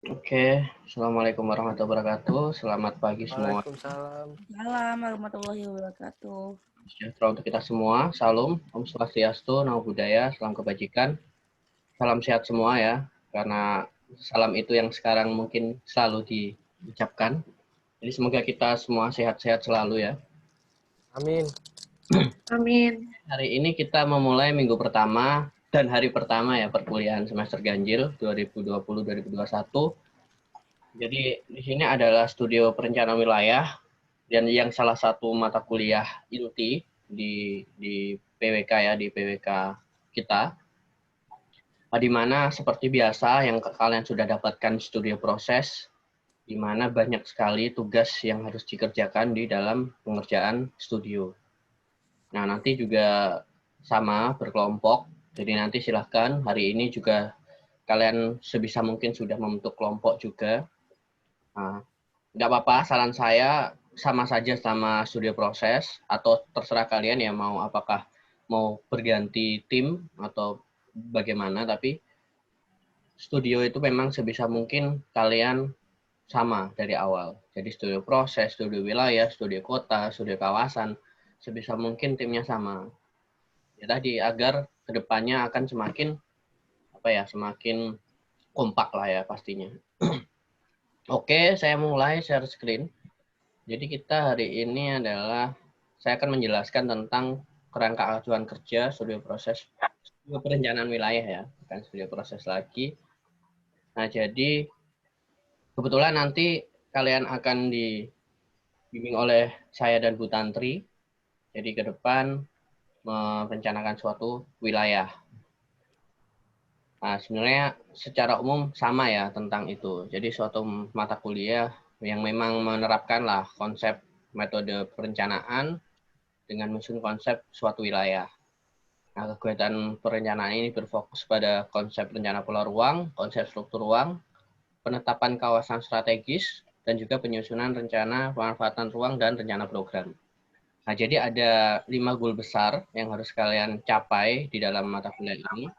Oke, Assalamualaikum warahmatullahi wabarakatuh. Selamat pagi semua. Waalaikumsalam. Salam warahmatullahi wabarakatuh. Sejahtera untuk kita semua. Salam, Om Swastiastu, Namo Buddhaya, salam kebajikan. Salam sehat semua ya, karena salam itu yang sekarang mungkin selalu diucapkan. Jadi semoga kita semua sehat-sehat selalu ya. Amin. Amin. Hari ini kita memulai minggu pertama dan hari pertama ya perkuliahan semester ganjil 2020-2021. Jadi di sini adalah studio perencanaan wilayah dan yang salah satu mata kuliah inti di PWK ya, di PWK kita. Di mana seperti biasa yang kalian sudah dapatkan studio proses, di mana banyak sekali tugas yang harus dikerjakan di dalam pengerjaan studio. Nah, nanti juga sama berkelompok, jadi nanti silahkan hari ini juga kalian sebisa mungkin sudah membentuk kelompok juga. Nah, nggak apa-apa, saran saya sama saja sama studio proses, atau terserah kalian ya mau apakah mau berganti tim atau bagaimana, tapi studio itu memang sebisa mungkin kalian sama dari awal. Jadi studio proses, studio wilayah, studio kota, studio kawasan, sebisa mungkin timnya sama. Ya tadi agar kedepannya akan semakin semakin kompak lah ya pastinya. Oke, saya mulai share screen. Jadi kita hari ini adalah saya akan menjelaskan tentang kerangka acuan kerja studio proses, studio perencanaan wilayah ya, bukan studio proses lagi. Nah, jadi kebetulan nanti kalian akan dibimbing oleh saya dan Bu Tantri. Jadi ke depan merencanakan suatu wilayah. Nah, sebenarnya secara umum sama ya tentang itu. Jadi suatu mata kuliah yang memang menerapkanlah konsep metode perencanaan dengan menyusun konsep suatu wilayah. Nah, kegiatan perencanaan ini berfokus pada konsep rencana pola ruang, konsep struktur ruang, penetapan kawasan strategis, dan juga penyusunan rencana pemanfaatan ruang dan rencana program. Nah, jadi ada 5 goal besar yang harus kalian capai di dalam mata kuliah ini.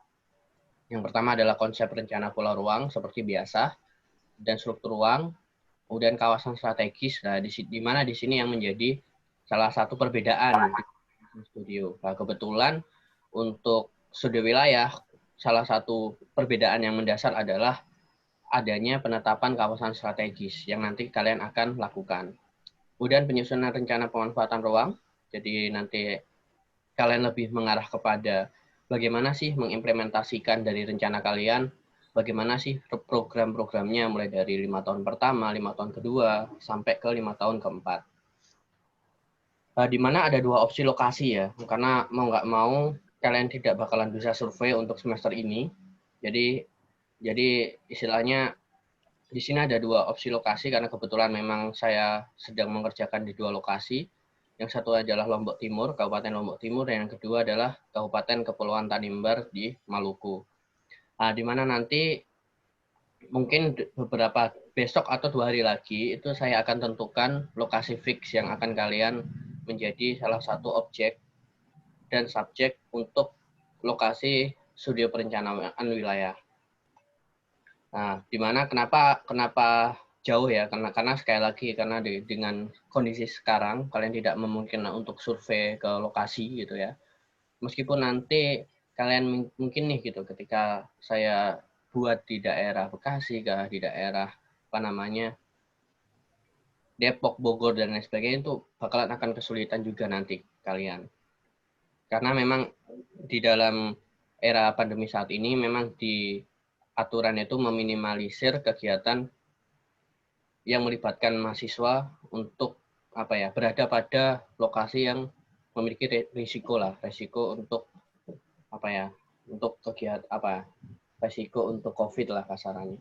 Yang pertama adalah konsep rencana pola ruang seperti biasa, dan struktur ruang, kemudian kawasan strategis. Nah, di mana di sini yang menjadi salah satu perbedaan di studio. Nah, kebetulan untuk studio wilayah, salah satu perbedaan yang mendasar adalah adanya penetapan kawasan strategis yang nanti kalian akan lakukan. Kemudian penyusunan rencana pemanfaatan ruang, jadi nanti kalian lebih mengarah kepada bagaimana sih mengimplementasikan dari rencana kalian, bagaimana sih program-programnya mulai dari 5 tahun pertama, 5 tahun kedua, sampai ke 5 tahun keempat. Di mana ada 2 opsi lokasi ya, karena mau nggak mau kalian tidak bakalan bisa survei untuk semester ini. Jadi istilahnya di sini ada 2 opsi lokasi karena kebetulan memang saya sedang mengerjakan di 2 lokasi. Yang satu adalah Lombok Timur, Kabupaten Lombok Timur, dan yang kedua adalah Kabupaten Kepulauan Tanimbar di Maluku. Nah, di mana nanti mungkin beberapa besok atau 2 hari lagi itu saya akan tentukan lokasi fix yang akan kalian menjadi salah satu objek dan subjek untuk lokasi studio perencanaan wilayah. Nah, di mana kenapa jauh ya? Karena sekali lagi karena dengan kondisi sekarang kalian tidak memungkinkan untuk survei ke lokasi gitu ya. Meskipun nanti kalian mungkin nih gitu ketika saya buat di daerah Bekasi di daerah apa namanya Depok, Bogor dan lain sebagainya itu bakalan akan kesulitan juga nanti kalian. Karena memang di dalam era pandemi saat ini memang di aturan itu meminimalisir kegiatan yang melibatkan mahasiswa untuk berada pada lokasi yang memiliki resiko untuk untuk kegiatan resiko untuk COVID lah kasarannya.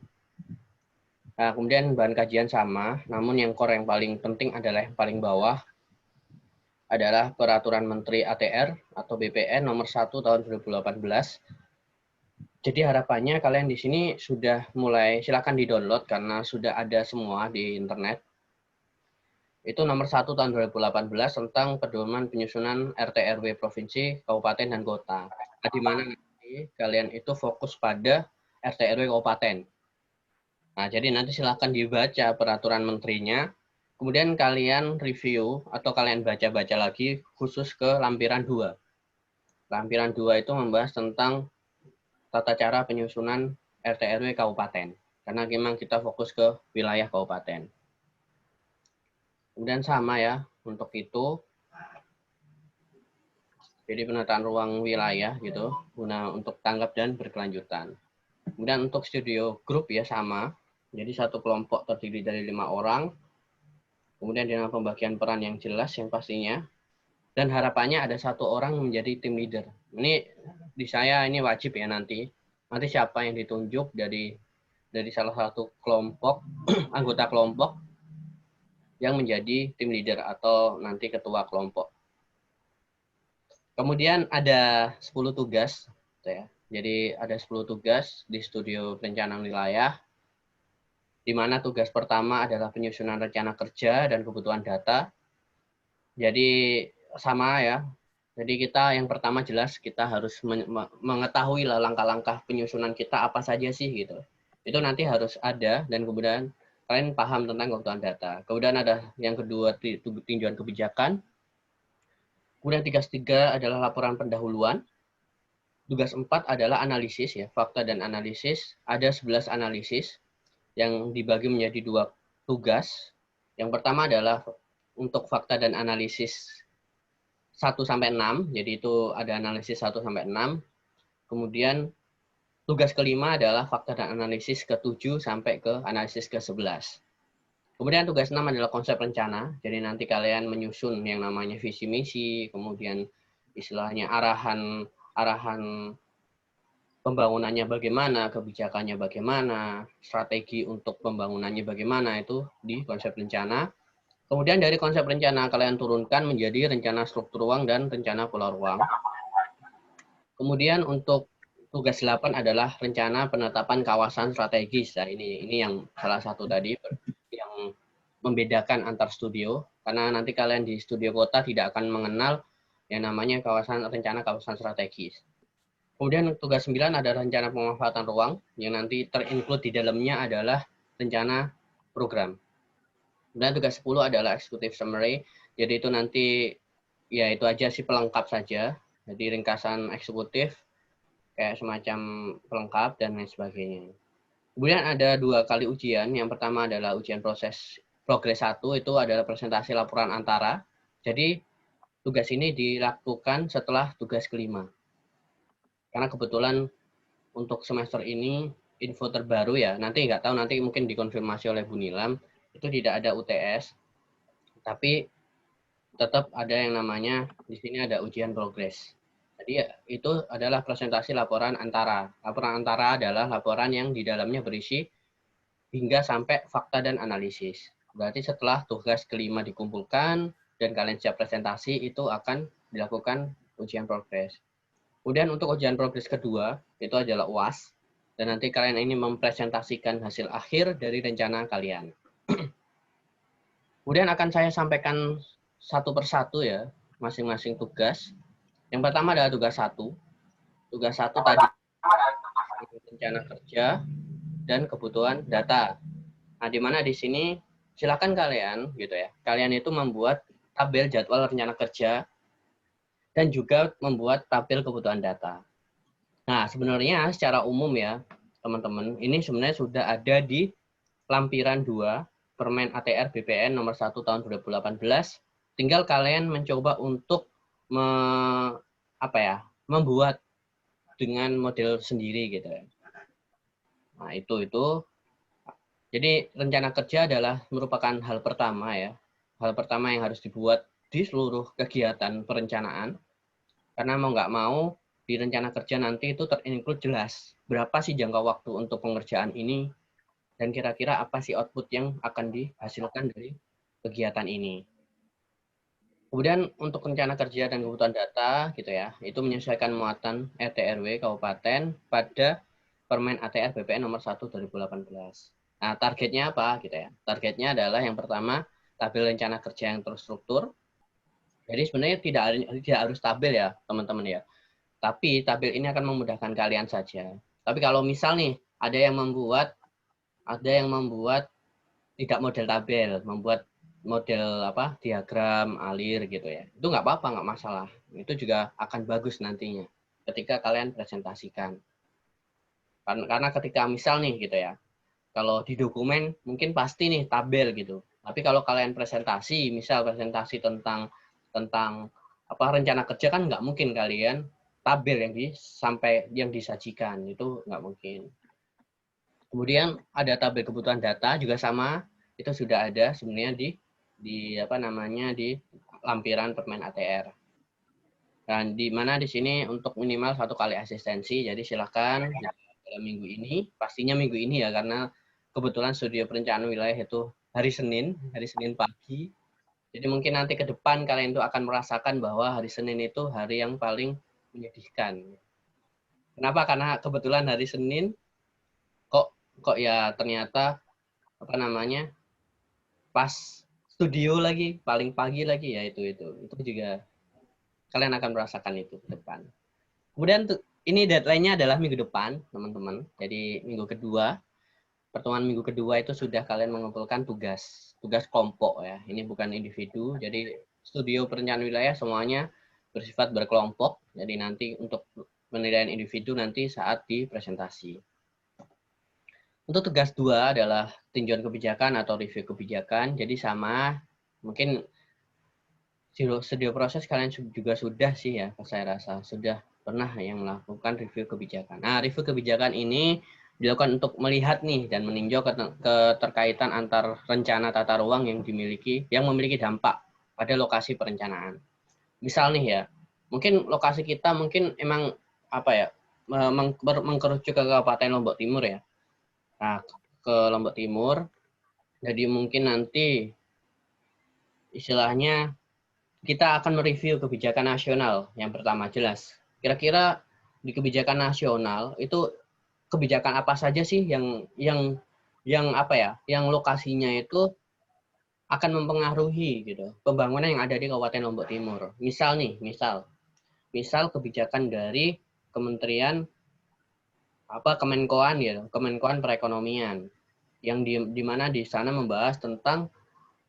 Nah, kemudian bahan kajian sama, namun yang core yang paling penting adalah yang paling bawah adalah Peraturan Menteri ATR atau BPN nomor 1 tahun 2018. Jadi harapannya kalian di sini sudah mulai, silakan di-download karena sudah ada semua di internet. Itu nomor 1 tahun 2018 tentang pedoman penyusunan RT RW provinsi, kabupaten dan kota. Nah, di mana nanti kalian itu fokus pada RT RW kabupaten. Nah, jadi nanti silakan dibaca peraturan menterinya, kemudian kalian review atau kalian baca-baca lagi khusus ke lampiran 2. Lampiran 2 itu membahas tentang tata cara penyusunan RT RW kabupaten. Karena memang kita fokus ke wilayah kabupaten. Kemudian sama ya, untuk itu jadi penataan ruang wilayah gitu, guna untuk tanggap dan berkelanjutan. Kemudian untuk studio grup ya sama, jadi satu kelompok terdiri dari 5 orang, kemudian dengan pembagian peran yang jelas yang pastinya, dan harapannya ada 1 orang menjadi tim leader. Ini di saya ini wajib ya nanti siapa yang ditunjuk dari salah satu kelompok, anggota kelompok yang menjadi tim leader atau nanti ketua kelompok. Kemudian ada 10 tugas, gitu ya. Jadi ada 10 tugas di studio perencanaan wilayah, di mana tugas pertama adalah penyusunan rencana kerja dan kebutuhan data. Jadi sama ya. Jadi kita yang pertama jelas kita harus mengetahui langkah-langkah penyusunan kita apa saja sih gitu. Itu nanti harus ada dan kemudian kalian paham tentang kebutuhan data. Kemudian ada yang kedua tinjauan kebijakan. Kemudian tugas 3 adalah laporan pendahuluan. Tugas 4 adalah analisis ya, fakta dan analisis. Ada 11 analisis yang dibagi menjadi 2 tugas. Yang pertama adalah untuk fakta dan analisis 1 sampai 6, jadi itu ada analisis 1 sampai 6. Kemudian tugas kelima adalah fakta dan analisis ke-7 sampai ke analisis ke-11. Kemudian tugas 6 adalah konsep rencana, jadi nanti kalian menyusun yang namanya visi misi, kemudian istilahnya arahan pembangunannya bagaimana, kebijakannya bagaimana, strategi untuk pembangunannya bagaimana, itu di konsep rencana. Kemudian dari konsep rencana kalian turunkan menjadi rencana struktur ruang dan rencana pola ruang. Kemudian untuk tugas 8 adalah rencana penetapan kawasan strategis. Nah, ini yang salah satu tadi yang membedakan antar studio, karena nanti kalian di studio kota tidak akan mengenal yang namanya rencana kawasan strategis. Kemudian tugas 9 adalah rencana pemanfaatan ruang, yang nanti terinclude di dalamnya adalah rencana program. Dan tugas 10 adalah executive summary, jadi itu nanti ya itu aja sih pelengkap saja, jadi ringkasan eksekutif kayak semacam pelengkap dan lain sebagainya. Kemudian ada 2 kali ujian, yang pertama adalah ujian progres 1, itu adalah presentasi laporan antara, jadi tugas ini dilakukan setelah tugas kelima. Karena kebetulan untuk semester ini info terbaru ya, nanti nggak tahu, nanti mungkin dikonfirmasi oleh Bu Nilam, itu tidak ada UTS, tapi tetap ada yang namanya di sini ada ujian progres. Jadi ya, itu adalah presentasi laporan antara. Laporan antara adalah laporan yang di dalamnya berisi hingga sampai fakta dan analisis. Berarti setelah tugas kelima dikumpulkan dan kalian siap presentasi, itu akan dilakukan ujian progres. Kemudian untuk ujian progres kedua, itu adalah UAS. Dan nanti kalian ini mempresentasikan hasil akhir dari rencana kalian. Kemudian akan saya sampaikan satu persatu ya, masing-masing tugas. Yang pertama adalah tugas 1. Tugas 1 tadi rencana kerja dan kebutuhan data. Nah, di mana di sini silakan kalian gitu ya. Kalian itu membuat tabel jadwal rencana kerja dan juga membuat tabel kebutuhan data. Nah, sebenarnya secara umum ya, teman-teman, ini sebenarnya sudah ada di lampiran 2 Permen ATR BPN nomor 1 tahun 2018. Tinggal kalian mencoba untuk membuat dengan model sendiri gitu ya. Nah, itu. Jadi rencana kerja adalah merupakan hal pertama ya. Hal pertama yang harus dibuat di seluruh kegiatan perencanaan. Karena mau nggak mau di rencana kerja nanti itu terinclude jelas berapa sih jangka waktu untuk pengerjaan ini dan kira-kira apa sih output yang akan dihasilkan dari kegiatan ini. Kemudian untuk rencana kerja dan kebutuhan data gitu ya, itu menyesuaikan muatan RT RW kabupaten pada Permen ATR BPN nomor 1 2018. Nah, targetnya apa gitu ya? Targetnya adalah yang pertama, tabel rencana kerja yang terstruktur. Jadi sebenarnya tidak harus tabel ya, teman-teman ya. Tapi tabel ini akan memudahkan kalian saja. Tapi kalau misal nih, ada yang membuat ada yang membuat tidak model tabel, membuat model diagram alir gitu ya. Itu nggak apa-apa, nggak masalah. Itu juga akan bagus nantinya ketika kalian presentasikan. Karena ketika misal nih gitu ya, kalau di dokumen mungkin pasti nih tabel gitu. Tapi kalau kalian presentasi, misal presentasi tentang rencana kerja, kan nggak mungkin kalian tabel yang disajikan, itu nggak mungkin. Kemudian ada tabel kebutuhan data juga sama, itu sudah ada sebenarnya di lampiran permen ATR. Dan di mana di sini untuk minimal 1 kali asistensi, jadi silakan dalam minggu ini, pastinya minggu ini ya, karena kebetulan studio perencanaan wilayah itu hari Senin pagi. Jadi mungkin nanti ke depan kalian itu akan merasakan bahwa hari Senin itu hari yang paling menyedihkan. Kenapa? Karena kebetulan hari Senin kok ya ternyata pas studio lagi, paling pagi lagi ya itu juga kalian akan merasakan itu ke depan. Kemudian ini deadline-nya adalah minggu depan, teman-teman. Jadi pertemuan minggu kedua itu sudah kalian mengumpulkan tugas kelompok ya. Ini bukan individu. Jadi studio perencanaan wilayah semuanya bersifat berkelompok. Jadi nanti untuk penilaian individu nanti saat di presentasi. Untuk tugas 2 adalah tinjauan kebijakan atau review kebijakan. Jadi sama, mungkin studio proses kalian juga sudah sih ya, saya rasa sudah pernah yang melakukan review kebijakan. Nah, review kebijakan ini dilakukan untuk melihat nih dan meninjau keterkaitan antar rencana tata ruang yang memiliki dampak pada lokasi perencanaan. Misal nih ya, mungkin lokasi kita mungkin emang mengkerucut ke Kabupaten Lombok Timur ya. Nah, ke Lombok Timur, jadi mungkin nanti istilahnya kita akan mereview kebijakan nasional. Yang pertama jelas, kira-kira di kebijakan nasional itu kebijakan apa saja sih yang lokasinya itu akan mempengaruhi gitu pembangunan yang ada di Kabupaten Lombok Timur. Misal kebijakan dari Kementerian Kemenkoan ya, Kemenkoan Perekonomian, yang di mana di sana membahas tentang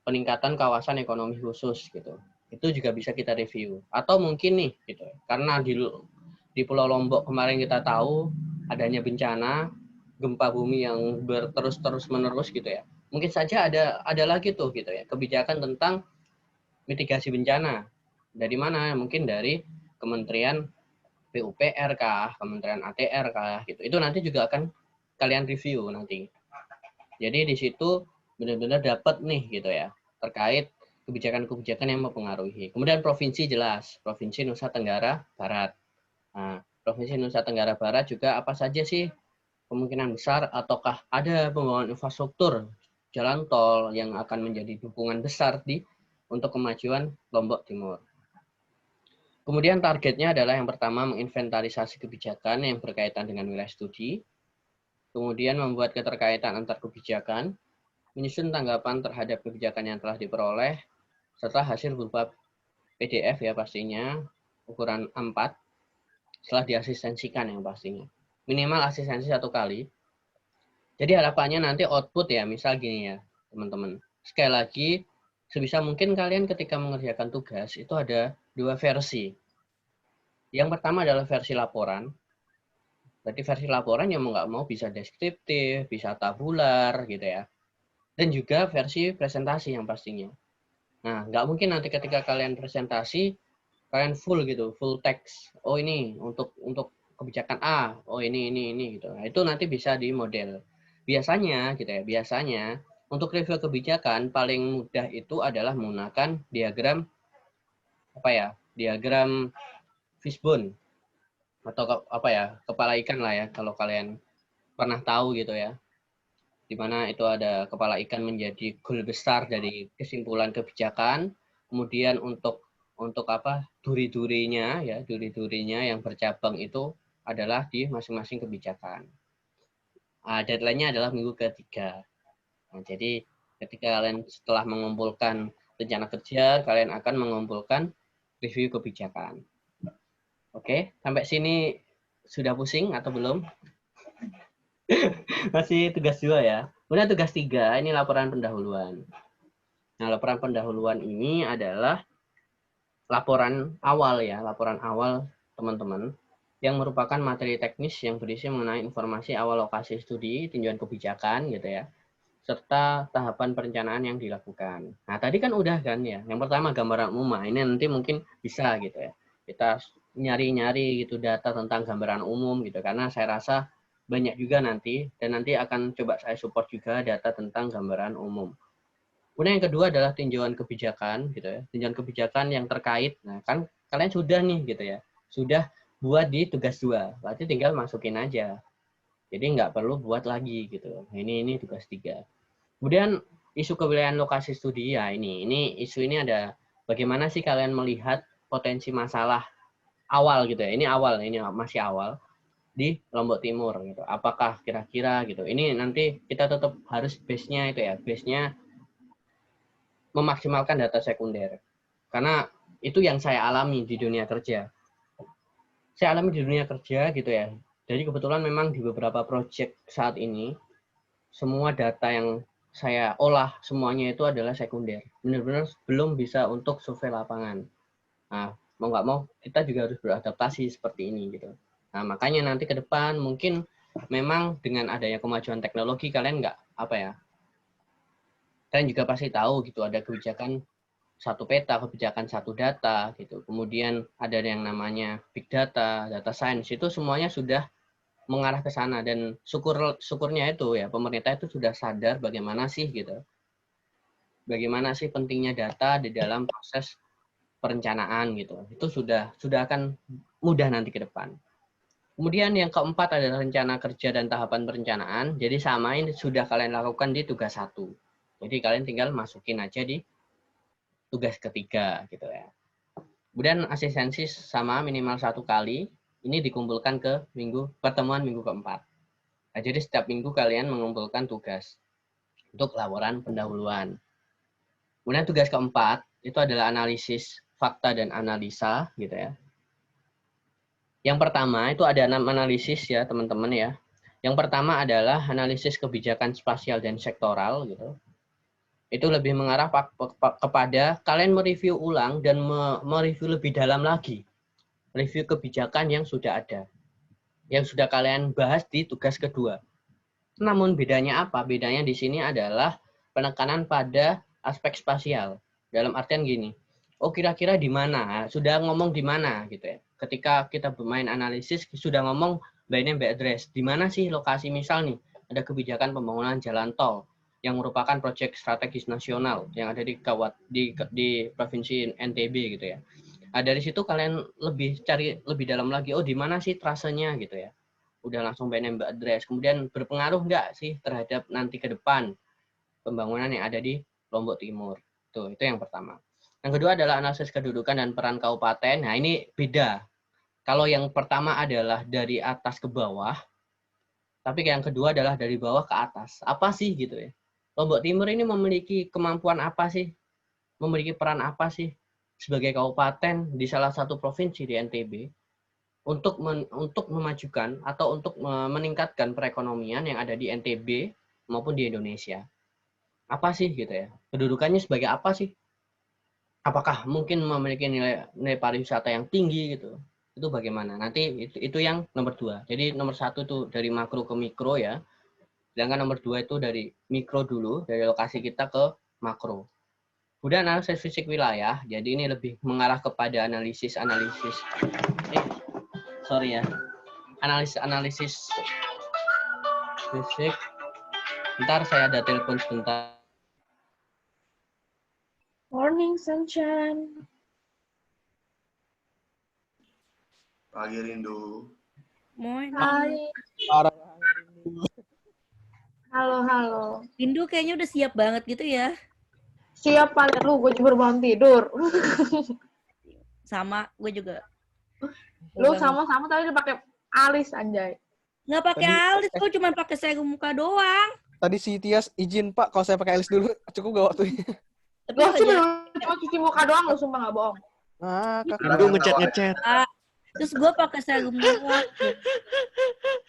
peningkatan kawasan ekonomi khusus gitu. Itu juga bisa kita review. Atau mungkin nih gitu, karena di Pulau Lombok kemarin kita tahu adanya bencana gempa bumi yang terus menerus gitu ya. Mungkin saja ada lagi tuh gitu ya, kebijakan tentang mitigasi bencana. Dari mana? Mungkin dari Kementerian PUPR kah, Kementerian ATR kah gitu. Itu nanti juga akan kalian review nanti. Jadi di situ benar-benar dapat nih gitu ya, terkait kebijakan-kebijakan yang mempengaruhi. Kemudian provinsi jelas, Provinsi Nusa Tenggara Barat. Nah, Provinsi Nusa Tenggara Barat juga apa saja sih kemungkinan besar ataukah ada pembangunan infrastruktur jalan tol yang akan menjadi dukungan besar untuk kemajuan Lombok Timur. Kemudian targetnya adalah yang pertama menginventarisasi kebijakan yang berkaitan dengan wilayah studi, kemudian membuat keterkaitan antar kebijakan, menyusun tanggapan terhadap kebijakan yang telah diperoleh, serta hasil berupa PDF ya pastinya, ukuran A4, setelah diasistensikan yang pastinya. Minimal asistensi 1 kali. Jadi harapannya nanti output ya, misal gini ya teman-teman. Sekali lagi, sebisa mungkin kalian ketika mengerjakan tugas itu ada 2 versi. Yang pertama adalah versi laporan. Berarti versi laporan yang mau nggak mau bisa deskriptif, bisa tabular gitu ya. Dan juga versi presentasi yang pastinya. Nah, nggak mungkin nanti ketika kalian presentasi, kalian full gitu, full text. Oh ini untuk kebijakan A, oh ini gitu. Nah, itu nanti bisa di model. Biasanya gitu ya, untuk review kebijakan paling mudah itu adalah menggunakan diagram diagram fishbone atau kepala ikan lah ya, kalau kalian pernah tahu gitu ya, di mana itu ada kepala ikan menjadi goal besar dari kesimpulan kebijakan. Kemudian untuk duri-durinya yang bercabang itu adalah di masing-masing kebijakan. Deadline-nya adalah minggu ketiga. Nah, jadi ketika kalian setelah mengumpulkan rencana kerja, kalian akan mengumpulkan review kebijakan. Oke, sampai sini sudah pusing atau belum? Masih tugas 2 ya. Kemudian tugas 3, ini laporan pendahuluan. Nah, laporan pendahuluan ini adalah laporan awal ya, laporan awal teman-teman yang merupakan materi teknis yang berisi mengenai informasi awal lokasi studi, tinjauan kebijakan gitu ya, serta tahapan perencanaan yang dilakukan. Nah, tadi kan udah kan ya. Yang pertama gambaran umum. Nah, ini nanti mungkin bisa gitu ya. Kita nyari-nyari gitu data tentang gambaran umum gitu karena saya rasa banyak juga nanti dan nanti akan coba saya support juga data tentang gambaran umum. Kemudian yang kedua adalah tinjauan kebijakan gitu ya. Tinjauan kebijakan yang terkait. Nah, kan kalian sudah nih gitu ya. Sudah buat di tugas 2. Berarti tinggal masukin aja. Jadi nggak perlu buat lagi gitu. Ini tugas 3. Kemudian isu kewilayahan lokasi studi ya ini isu ini ada bagaimana sih kalian melihat potensi masalah awal gitu ya. Ini awal, ini masih awal di Lombok Timur gitu. Apakah kira-kira gitu. Ini nanti kita tetap harus base-nya itu ya. Base-nya memaksimalkan data sekunder. Karena itu yang saya alami di dunia kerja. Saya alami di dunia kerja gitu ya. Jadi kebetulan memang di beberapa proyek saat ini semua data yang saya olah semuanya itu adalah sekunder. Benar-benar belum bisa untuk survei lapangan. Nah, mau nggak mau kita juga harus beradaptasi seperti ini gitu. Nah, makanya nanti ke depan mungkin memang dengan adanya kemajuan teknologi kalian nggak apa ya, kalian juga pasti tahu gitu ada kebijakan satu peta, kebijakan satu data gitu. Kemudian ada yang namanya big data, data science itu semuanya sudah mengarah ke sana dan syukurnya itu ya pemerintah itu sudah sadar bagaimana sih gitu. Bagaimana sih pentingnya data di dalam proses perencanaan gitu. Itu sudah akan mudah nanti ke depan. Kemudian yang keempat adalah rencana kerja dan tahapan perencanaan. Jadi sama ini sudah kalian lakukan di tugas 1. Jadi kalian tinggal masukin aja di tugas ketiga gitu ya. Kemudian asistensi sama minimal 1 kali. Ini dikumpulkan ke pertemuan minggu keempat. Nah, jadi setiap minggu kalian mengumpulkan tugas untuk laporan pendahuluan. Kemudian tugas keempat itu adalah analisis fakta dan analisa gitu ya. Yang pertama itu ada 6 analisis ya teman-teman ya. Yang pertama adalah analisis kebijakan spasial dan sektoral gitu. Itu lebih mengarah kepada kalian mereview ulang dan mereview lebih dalam lagi. Review kebijakan yang sudah ada. Yang sudah kalian bahas di tugas kedua. Namun bedanya apa? Bedanya di sini adalah penekanan pada aspek spasial. Dalam artian gini, oh kira-kira di mana? Sudah ngomong di mana gitu ya. Ketika kita bermain analisis sudah ngomong by name by address. Di mana sih lokasi misal nih ada kebijakan pembangunan jalan tol yang merupakan proyek strategis nasional yang ada di provinsi NTB gitu ya. Nah, dari situ kalian lebih cari lebih dalam lagi. Oh di mana sih trasenya gitu ya. Udah langsung by name by address. Kemudian berpengaruh nggak sih terhadap nanti ke depan pembangunan yang ada di Lombok Timur. Itu yang pertama. Yang kedua adalah analisis kedudukan dan peran kabupaten. Nah, ini beda. Kalau yang pertama adalah dari atas ke bawah, tapi yang kedua adalah dari bawah ke atas. Apa sih gitu ya? Lombok Timur ini memiliki kemampuan apa sih? Memiliki peran apa sih sebagai kabupaten di salah satu provinsi di NTB untuk memajukan atau untuk meningkatkan perekonomian yang ada di NTB maupun di Indonesia. Apa sih gitu ya? Kedudukannya sebagai apa sih? Apakah mungkin memiliki nilai pariwisata yang tinggi gitu? Itu bagaimana? Nanti itu yang nomor 2. Jadi nomor 1 itu dari makro ke mikro ya. Sedangkan nomor 2 itu dari mikro dulu, dari lokasi kita ke makro. Kemudian analisis fisik wilayah. Jadi ini lebih mengarah kepada analisis analisis fisik. Bentar saya ada telepon sebentar. Morning, sunshine. Pagi rindu. Morning. Hai. Halo. Rindu kayaknya udah siap banget gitu ya. Siap paling lu, gue juga bangun tidur. Sama, gue juga. Lu sama-sama tapi udah pakai alis anjay. Nggak pakai alis, gue cuma pakai serum muka doang. Tadi si Tias izin Pak kalau saya pakai alis dulu, cukup gak waktunya? Tapi Lu sih cuma cuci muka doang lu, sumpah gak bohong. Nah, Aduh, Terus gue pakai serum doang.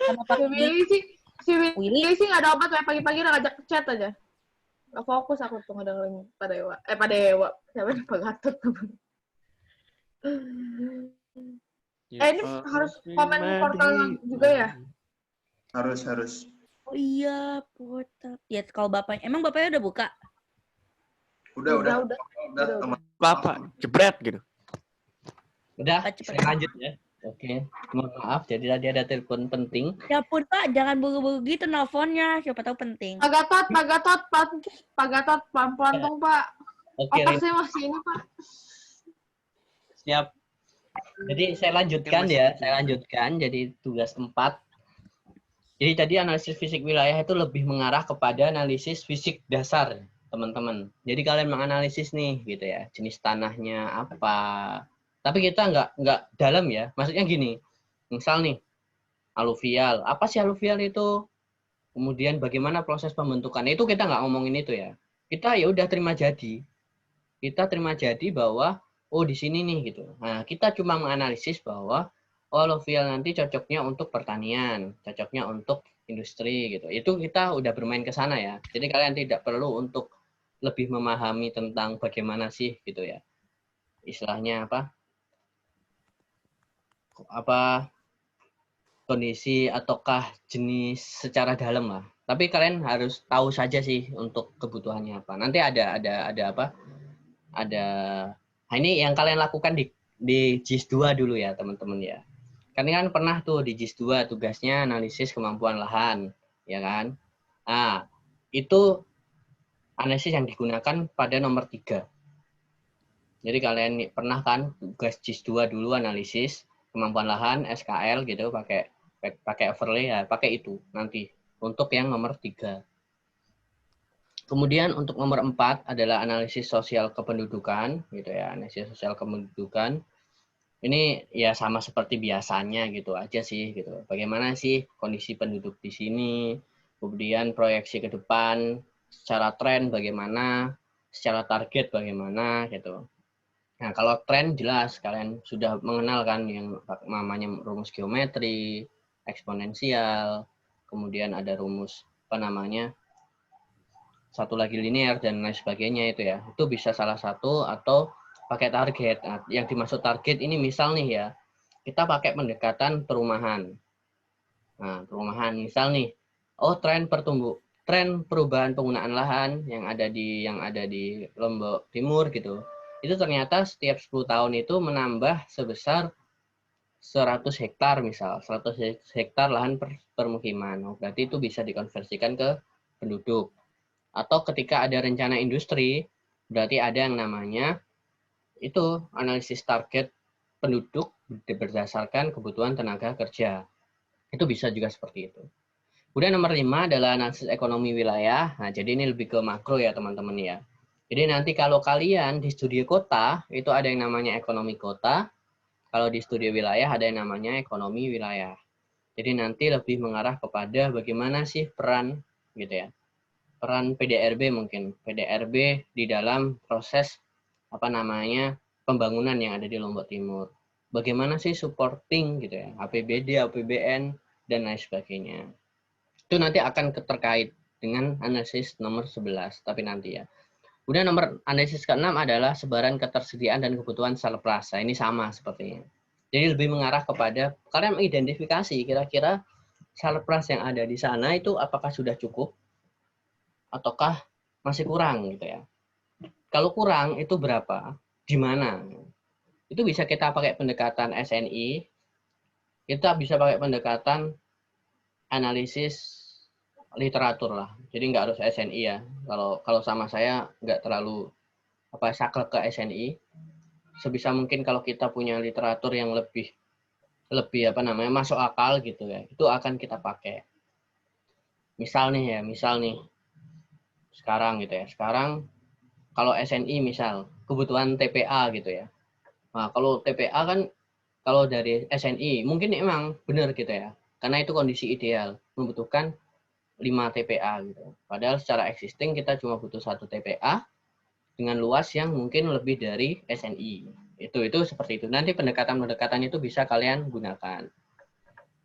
Sama pakai Billy sih, Si Willy. Willy sih nggak ada obat, kayak pagi-pagi udah ngajak chat aja. Gak fokus aku tuh ngedengerin Pak Dewa. Pak Dewa. Siapa nih Pak Gatot? Ini harus komen portal juga ya? Harus. Oh iya, portal. Ya kalau bapaknya, emang bapaknya udah buka? Udah, teman. Apa? Jebret gitu. Udah, Ah, cepet. saya lanjut ya. Oke, mohon maaf. Jadi tadi ada telepon penting. Ya pun Pak, jangan buru-buru gitu nelfonnya. Siapa tahu penting. Pak Gatot, pelan-pelan dong Pak. Oke, Otak saya masih ini Pak. siap. Jadi saya lanjutkan ya. Saya lanjutkan. Jadi tugas 4. Jadi tadi analisis fisik wilayah itu lebih mengarah kepada analisis fisik dasar, teman-teman. Jadi kalian menganalisis nih, gitu ya. Jenis tanahnya apa. Tapi kita nggak dalam ya. Maksudnya gini. Misal nih, aluvial. Apa sih aluvial itu? Kemudian bagaimana proses pembentukannya? Itu kita nggak ngomongin itu ya. Kita ya udah terima jadi. Kita terima jadi bahwa oh di sini nih gitu. Nah, kita cuma menganalisis bahwa oh aluvial nanti cocoknya untuk pertanian, cocoknya untuk industri gitu. Itu kita udah bermain ke sana ya. Jadi kalian tidak perlu untuk lebih memahami tentang bagaimana sih gitu ya. Istilahnya apa kondisi ataukah jenis secara dalam lah. Tapi kalian harus tahu saja sih untuk kebutuhannya apa. Nanti ada apa? Ada nah ini yang kalian lakukan di JIS 2 dulu ya, teman-teman ya. Kan pernah tuh di JIS 2 tugasnya analisis kemampuan lahan, ya kan? Nah, itu analisis yang digunakan pada nomor 3. Jadi kalian pernah kan tugas JIS 2 dulu analisis kemampuan lahan SKL gitu pakai overlay ya, pakai itu nanti untuk yang nomor 3. Kemudian untuk nomor 4 adalah analisis sosial kependudukan gitu ya, analisis sosial kependudukan. Ini ya sama seperti biasanya gitu aja sih gitu. Bagaimana sih kondisi penduduk di sini, kemudian proyeksi ke depan, secara tren bagaimana, secara target bagaimana gitu. Nah, kalau tren jelas kalian sudah mengenal kan yang namanya rumus geometri, eksponensial, kemudian ada rumus satu lagi linear dan lain sebagainya itu ya. Itu bisa salah satu atau pakai target. Nah, yang dimaksud target ini misal nih ya, kita pakai pendekatan perumahan. Nah, perumahan misal nih, oh tren perubahan penggunaan lahan yang ada di Lombok Timur gitu. Itu ternyata setiap 10 tahun itu menambah sebesar 100 hektar misal, 100 hektar lahan permukiman. Oh, berarti itu bisa dikonversikan ke penduduk. Atau ketika ada rencana industri, berarti ada yang namanya itu analisis target penduduk berdasarkan kebutuhan tenaga kerja. Itu bisa juga seperti itu. Kemudian nomor 5 adalah analisis ekonomi wilayah. Nah, jadi ini lebih ke makro ya teman-teman ya. Jadi nanti kalau kalian di studi kota, itu ada yang namanya ekonomi kota. Kalau di studi wilayah ada yang namanya ekonomi wilayah. Jadi nanti lebih mengarah kepada bagaimana sih peran gitu ya. Peran PDRB mungkin. PDRB di dalam proses pembangunan yang ada di Lombok Timur. Bagaimana sih supporting gitu ya. APBD, APBN dan lain sebagainya. Itu nanti akan terkait dengan analisis nomor 11, tapi nanti ya. Kemudian nomor analisis ke-6 adalah sebaran ketersediaan dan kebutuhan surplus. Nah, ini sama sepertinya. Jadi lebih mengarah kepada kalian mengidentifikasi kira-kira surplus yang ada di sana itu apakah sudah cukup ataukah masih kurang gitu ya. Kalau kurang itu berapa? Di mana? Itu bisa kita pakai pendekatan SNI. Kita bisa pakai pendekatan analisis literatur lah. Jadi nggak harus SNI ya. Kalau sama saya nggak terlalu saklek ke SNI. Sebisa mungkin kalau kita punya literatur yang lebih masuk akal gitu ya. Itu akan kita pakai. Misal nih sekarang gitu ya. Sekarang kalau SNI misal kebutuhan TPA gitu ya. Nah, kalau TPA kan kalau dari SNI mungkin memang benar gitu ya. Karena itu kondisi ideal, membutuhkan 5 TPA gitu. Padahal secara existing kita cuma butuh 1 TPA dengan luas yang mungkin lebih dari SNI. Itu seperti itu. Nanti pendekatan-pendekatan itu bisa kalian gunakan.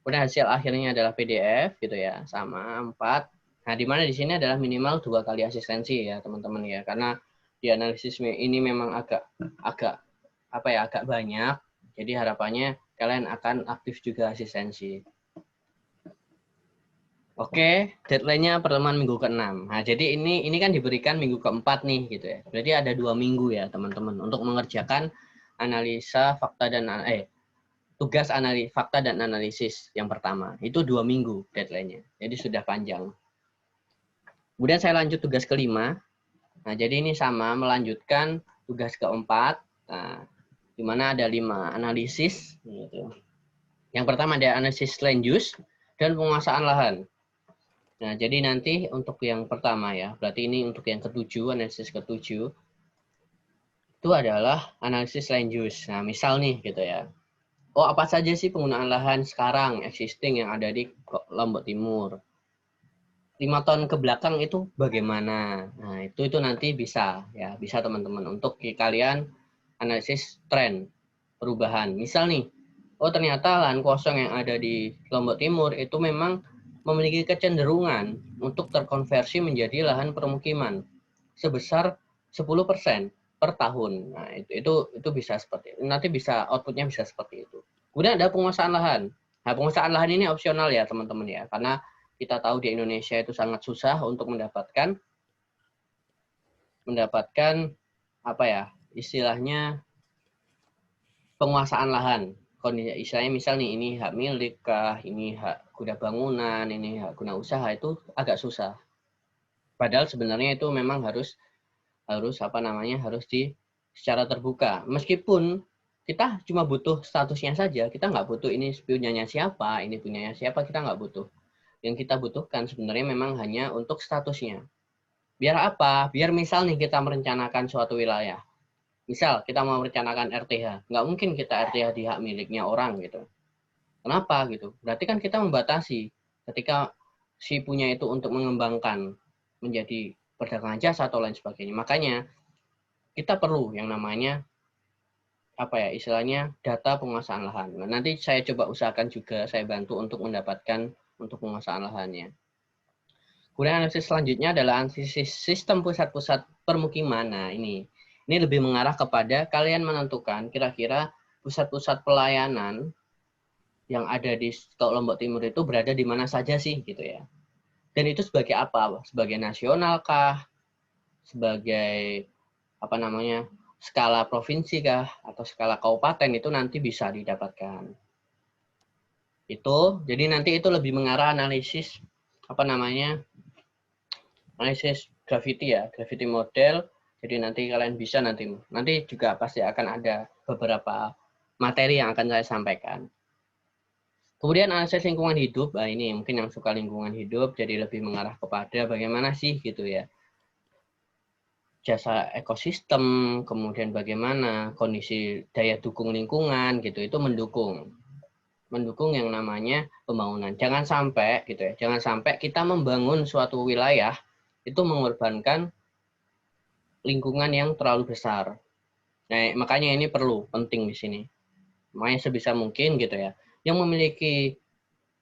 Kemudian hasil akhirnya adalah PDF gitu ya, sama 4. Nah, di mana di sini adalah minimal 2 kali asistensi ya, teman-teman ya. Karena di analisis ini memang agak agak banyak. Jadi harapannya kalian akan aktif juga asistensi. Oke, deadline-nya pertemuan minggu ke-6. Nah, jadi ini kan diberikan minggu ke-4 nih gitu ya. Berarti ada 2 minggu ya, teman-teman, untuk mengerjakan analisa fakta dan tugas fakta dan analisis yang pertama. Itu 2 minggu deadline-nya. Jadi sudah panjang. Kemudian saya lanjut tugas ke-5. Nah, jadi ini sama melanjutkan tugas ke-4. Nah, di mana ada 5 analisis gitu. Yang pertama ada analisis land use dan penguasaan lahan. Nah, jadi nanti untuk yang pertama ya, berarti ini untuk yang ke-7, analisis ke-7, itu adalah analisis land use. Nah, misal nih gitu ya, oh apa saja sih penggunaan lahan sekarang existing yang ada di Lombok Timur? 5 tahun ke belakang itu bagaimana? Nah, itu nanti bisa ya, bisa teman-teman untuk kalian analisis tren perubahan. Misal nih, oh ternyata lahan kosong yang ada di Lombok Timur itu memang memiliki kecenderungan untuk terkonversi menjadi lahan permukiman sebesar 10% per tahun. Nah, itu bisa seperti itu. Nanti bisa outputnya bisa seperti itu. Kemudian ada penguasaan lahan. Nah, penguasaan lahan ini opsional ya, teman-teman ya, karena kita tahu di Indonesia itu sangat susah untuk mendapatkan apa ya, istilahnya penguasaan lahan. Istilahnya misal nih, ini hak milik kah, ini hak guna bangunan, ini hak guna usaha, itu agak susah. Padahal sebenarnya itu memang harus secara terbuka. Meskipun kita cuma butuh statusnya saja, kita nggak butuh ini punyanya siapa, ini punyanya siapa, kita nggak butuh. Yang kita butuhkan sebenarnya memang hanya untuk statusnya. Biar apa? Biar misal nih kita merencanakan suatu wilayah. Misal kita mau merencanakan RTH, nggak mungkin kita RTH di hak miliknya orang gitu. Kenapa gitu? Berarti kan kita membatasi ketika si punya itu untuk mengembangkan menjadi perdagangan jasa atau lain sebagainya. Makanya kita perlu yang namanya istilahnya data penguasaan lahan. Nah, nanti saya coba usahakan juga saya bantu untuk mendapatkan untuk penguasaan lahannya. Kemudian analisis selanjutnya adalah analisis sistem pusat-pusat permukiman. Nah, ini lebih mengarah kepada kalian menentukan kira-kira pusat-pusat pelayanan yang ada di Lombok Timur itu berada di mana saja sih gitu ya. Dan itu sebagai apa? Sebagai nasional kah? Sebagai skala provinsi kah? Atau skala kabupaten, itu nanti bisa didapatkan. Itu, jadi nanti itu lebih mengarah analisis analisis gravity ya, gravity model. Jadi nanti kalian bisa nanti juga pasti akan ada beberapa materi yang akan saya sampaikan. Kemudian analisis lingkungan hidup, nah ini mungkin yang suka lingkungan hidup, jadi lebih mengarah kepada bagaimana sih gitu ya, jasa ekosistem, kemudian bagaimana kondisi daya dukung lingkungan gitu, itu mendukung yang namanya pembangunan. Jangan sampai gitu ya, jangan sampai kita membangun suatu wilayah itu mengorbankan lingkungan yang terlalu besar. Nah, makanya ini penting di sini. Makanya sebisa mungkin gitu ya, yang memiliki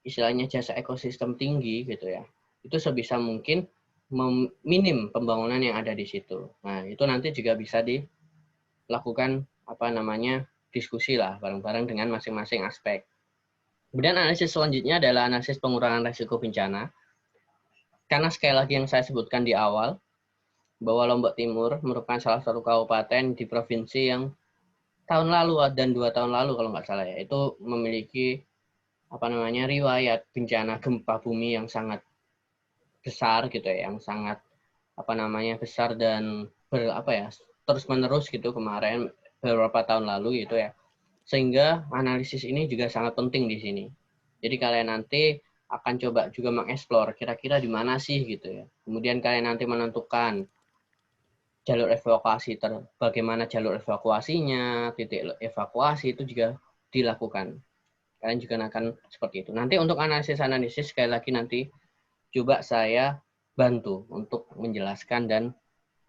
istilahnya jasa ekosistem tinggi gitu ya, itu sebisa mungkin minim pembangunan yang ada di situ. Nah, itu nanti juga bisa dilakukan diskusi lah bareng-bareng dengan masing-masing aspek. Kemudian analisis selanjutnya adalah analisis pengurangan risiko bencana. Karena sekali lagi yang saya sebutkan di awal, bahwa Lombok Timur merupakan salah satu kabupaten di provinsi yang tahun lalu dan 2 tahun lalu kalau nggak salah ya, itu memiliki riwayat bencana gempa bumi yang sangat besar gitu ya, yang sangat besar dan terus menerus gitu kemarin beberapa tahun lalu gitu ya. Sehingga analisis ini juga sangat penting di sini. Jadi kalian nanti akan coba juga mengeksplor kira-kira di mana sih gitu ya. Kemudian kalian nanti menentukan jalur evakuasi, bagaimana jalur evakuasinya, titik evakuasi itu juga dilakukan. Kalian juga akan seperti itu. Nanti untuk analisis sekali lagi nanti coba saya bantu untuk menjelaskan dan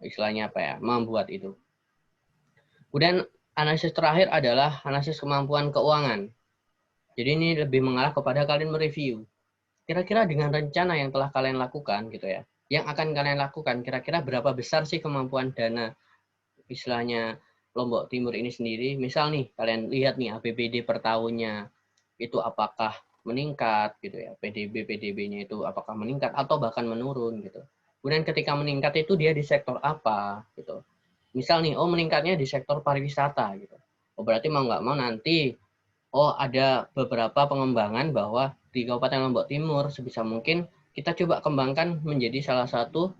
istilahnya membuat itu. Kemudian analisis terakhir adalah analisis kemampuan keuangan. Jadi ini lebih mengarah kepada kalian mereview. Kira-kira dengan rencana yang telah kalian lakukan gitu ya, yang akan kalian lakukan, kira-kira berapa besar sih kemampuan dana istilahnya Lombok Timur ini sendiri. Misal nih, kalian lihat nih APBD per tahunnya itu apakah meningkat gitu ya, PDB-nya itu apakah meningkat atau bahkan menurun gitu. Kemudian ketika meningkat itu dia di sektor apa gitu. Misal nih, oh meningkatnya di sektor pariwisata gitu. Oh berarti mau nggak mau nanti, oh ada beberapa pengembangan bahwa di Kabupaten Lombok Timur sebisa mungkin kita coba kembangkan menjadi salah satu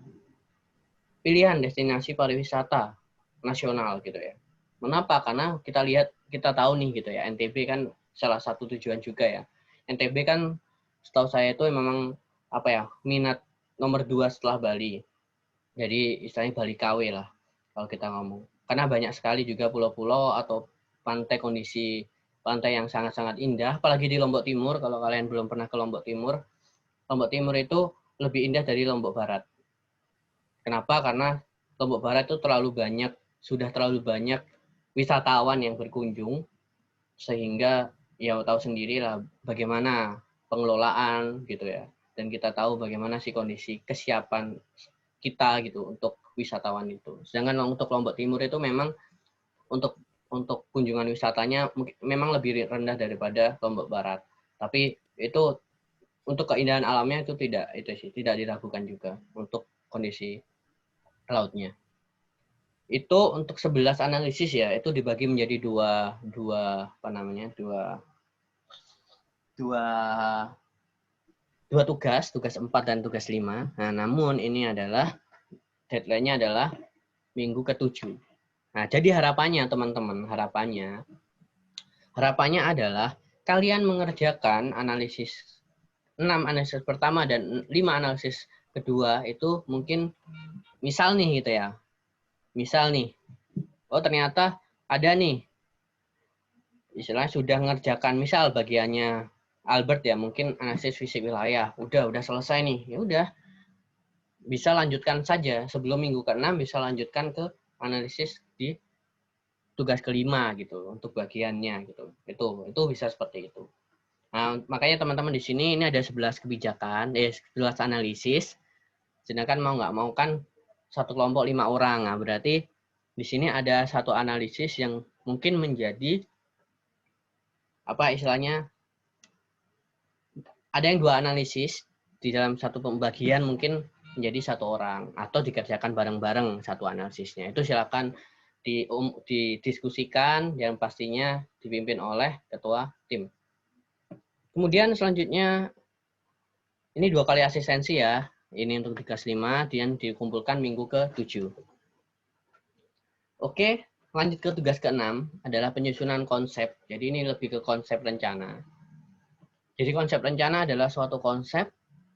pilihan destinasi pariwisata nasional gitu ya. Mengapa? Karena kita tahu nih gitu ya, NTB kan salah satu tujuan juga ya. NTB kan setahu saya itu memang apa ya, minat nomor 2 setelah Bali. Jadi istilahnya Bali KW lah kalau kita ngomong. Karena banyak sekali juga pulau-pulau atau kondisi pantai yang sangat-sangat indah, apalagi di Lombok Timur. Kalau kalian belum pernah ke Lombok Timur itu lebih indah dari Lombok Barat. Kenapa? Karena Lombok Barat itu sudah terlalu banyak wisatawan yang berkunjung, sehingga ya tahu sendiri lah bagaimana pengelolaan gitu ya. Dan kita tahu bagaimana sih kondisi kesiapan kita gitu untuk wisatawan itu. Sedangkan untuk Lombok Timur itu memang untuk kunjungan wisatanya memang lebih rendah daripada Lombok Barat. Tapi itu untuk keindahan alamnya itu tidak diragukan juga untuk kondisi lautnya. Itu untuk 11 analisis ya, itu dibagi menjadi dua tugas 4 dan tugas 5. Nah, namun ini adalah deadline-nya adalah minggu ke-7. Nah, jadi harapannya teman-teman, harapannya adalah kalian mengerjakan 6 analisis pertama dan 5 analisis kedua itu mungkin misal nih gitu ya. Misal nih, oh ternyata ada nih, istilahnya sudah mengerjakan misal bagiannya Albert ya, mungkin analisis fisik wilayah, udah selesai nih, ya udah bisa lanjutkan saja sebelum minggu ke-6 bisa lanjutkan ke analisis di tugas ke-5 gitu untuk bagiannya gitu. Itu bisa seperti itu. Nah, makanya teman-teman di sini ini ada 11 kebijakan, 11 analisis. Sedangkan mau nggak mau kan satu kelompok 5 orang. Nah, berarti di sini ada satu analisis yang mungkin menjadi apa istilahnya, ada yang 2 analisis di dalam satu pembagian mungkin menjadi 1 orang atau dikerjakan bareng-bareng satu analisisnya. Itu silakan didiskusikan yang pastinya dipimpin oleh ketua tim. Kemudian selanjutnya ini 2 kali asistensi ya. Ini untuk tugas 5 dan dikumpulkan minggu ke-7. Oke, lanjut ke tugas ke-6 adalah penyusunan konsep. Jadi ini lebih ke konsep rencana. Jadi konsep rencana adalah suatu konsep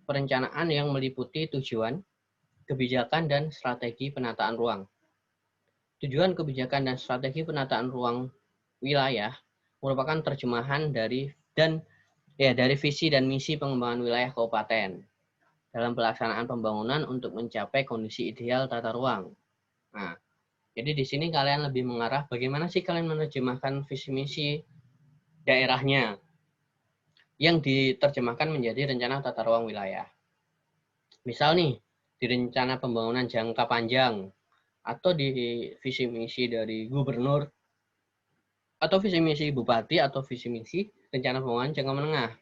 perencanaan yang meliputi tujuan, kebijakan, dan strategi penataan ruang. Tujuan, kebijakan, dan strategi penataan ruang wilayah merupakan terjemahan dari visi dan misi pengembangan wilayah kabupaten dalam pelaksanaan pembangunan untuk mencapai kondisi ideal tata ruang. Nah, jadi di sini kalian lebih mengarah bagaimana sih kalian menerjemahkan visi misi daerahnya yang diterjemahkan menjadi rencana tata ruang wilayah. Misal nih, di rencana pembangunan jangka panjang atau di visi misi dari gubernur atau visi misi bupati atau visi misi rencana pembangunan jangka menengah.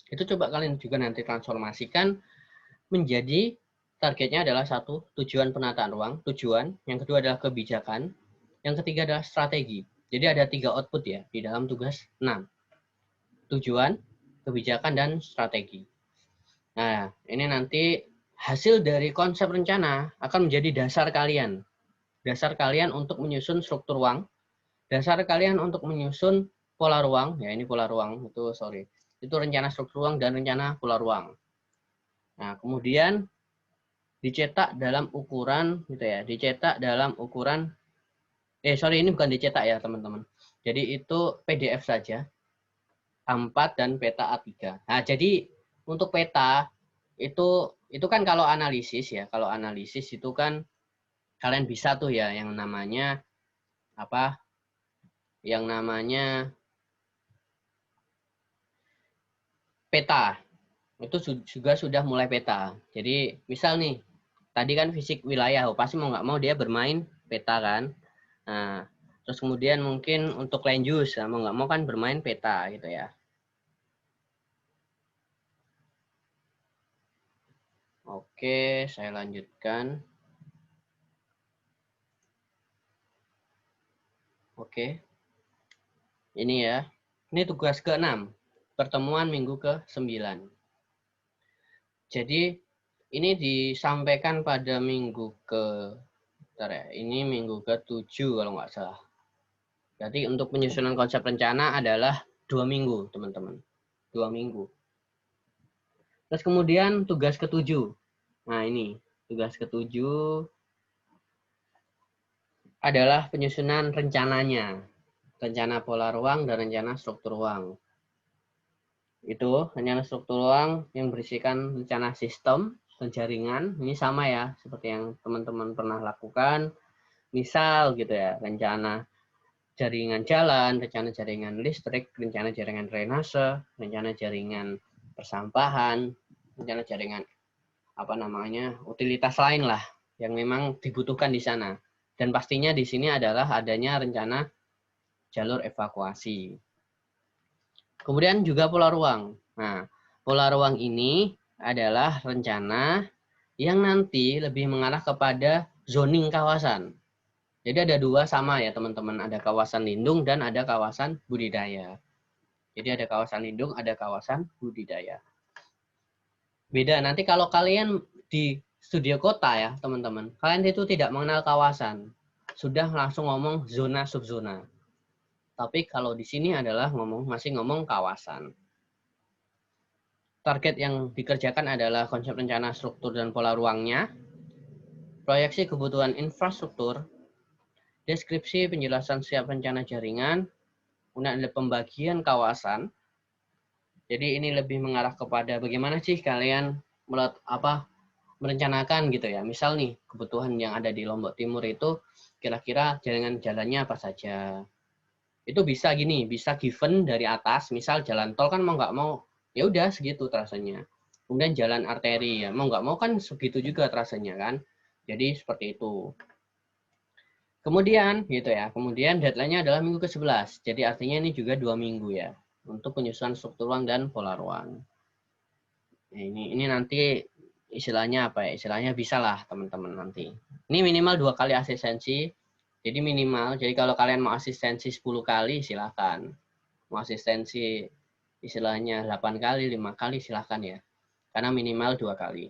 Itu coba kalian juga nanti transformasikan menjadi targetnya adalah 1, tujuan penataan ruang, yang kedua adalah kebijakan, yang ketiga adalah strategi. Jadi ada 3 output ya di dalam tugas 6. Tujuan, kebijakan, dan strategi. Nah, ini nanti hasil dari konsep rencana akan menjadi dasar kalian. Dasar kalian untuk menyusun struktur ruang, dasar kalian untuk menyusun pola ruang, ya ini pola ruang, itu rencana struktur ruang dan rencana pola ruang. Nah, kemudian dicetak dalam ukuran gitu ya, ini bukan dicetak ya teman-teman. Jadi itu PDF saja, A4 dan peta A3. Nah, jadi untuk peta itu kan kalau analisis itu kan kalian bisa tuh ya yang namanya peta. Itu juga sudah mulai peta. Jadi misal nih, tadi kan fisik wilayah, pasti mau nggak mau dia bermain peta kan. Nah, terus kemudian mungkin untuk land use, mau nggak mau kan bermain peta gitu ya. Oke, saya lanjutkan. Oke. Ini ya. Ini tugas ke-6. Pertemuan minggu ke-9. Jadi ini disampaikan pada minggu ini minggu ke-7 kalau nggak salah. Berarti untuk penyusunan konsep rencana adalah 2 minggu, teman-teman. 2 minggu. Terus kemudian tugas ke-7. Nah, ini tugas ke-7 adalah penyusunan rencananya. Rencana pola ruang dan rencana struktur ruang. Itu rencana struktur ruang yang berisikan rencana sistem dan jaringan. Ini sama ya, seperti yang teman-teman pernah lakukan. Misal gitu ya, rencana jaringan jalan, rencana jaringan listrik, rencana jaringan drainase, rencana jaringan persampahan, rencana jaringan utilitas lain lah yang memang dibutuhkan di sana. Dan pastinya di sini adalah adanya rencana jalur evakuasi. Kemudian juga pola ruang. Nah, pola ruang ini adalah rencana yang nanti lebih mengarah kepada zoning kawasan. Jadi ada dua sama ya teman-teman, ada kawasan lindung dan ada kawasan budidaya. Jadi ada kawasan lindung, ada kawasan budidaya. Beda nanti kalau kalian di studio kota ya teman-teman, kalian itu tidak mengenal kawasan, sudah langsung ngomong zona subzona. Tapi kalau di sini adalah masih ngomong kawasan. Target yang dikerjakan adalah konsep rencana struktur dan pola ruangnya, proyeksi kebutuhan infrastruktur, deskripsi penjelasan siap rencana jaringan, kemudian ada pembagian kawasan. Jadi ini lebih mengarah kepada bagaimana sih kalian merencanakan gitu ya. Misal nih kebutuhan yang ada di Lombok Timur itu kira-kira jaringan jalannya apa saja. Itu bisa gini, bisa given dari atas. Misal jalan tol kan mau nggak mau ya udah segitu trasenya. Kemudian jalan arteri ya mau nggak mau kan segitu juga trasenya kan. Jadi seperti itu. Kemudian gitu ya. Kemudian deadline-nya adalah minggu ke-11. Jadi artinya ini juga 2 minggu ya untuk penyusunan struktur ruang dan pola ruang. Nah, ini nanti istilahnya apa ya? Istilahnya bisa lah teman-teman nanti. Ini minimal 2 kali asistensi. Jadi minimal, jadi kalau kalian mau asistensi 10 kali silakan. Mau asistensi istilahnya 8 kali, 5 kali silakan ya. Karena minimal 2 kali.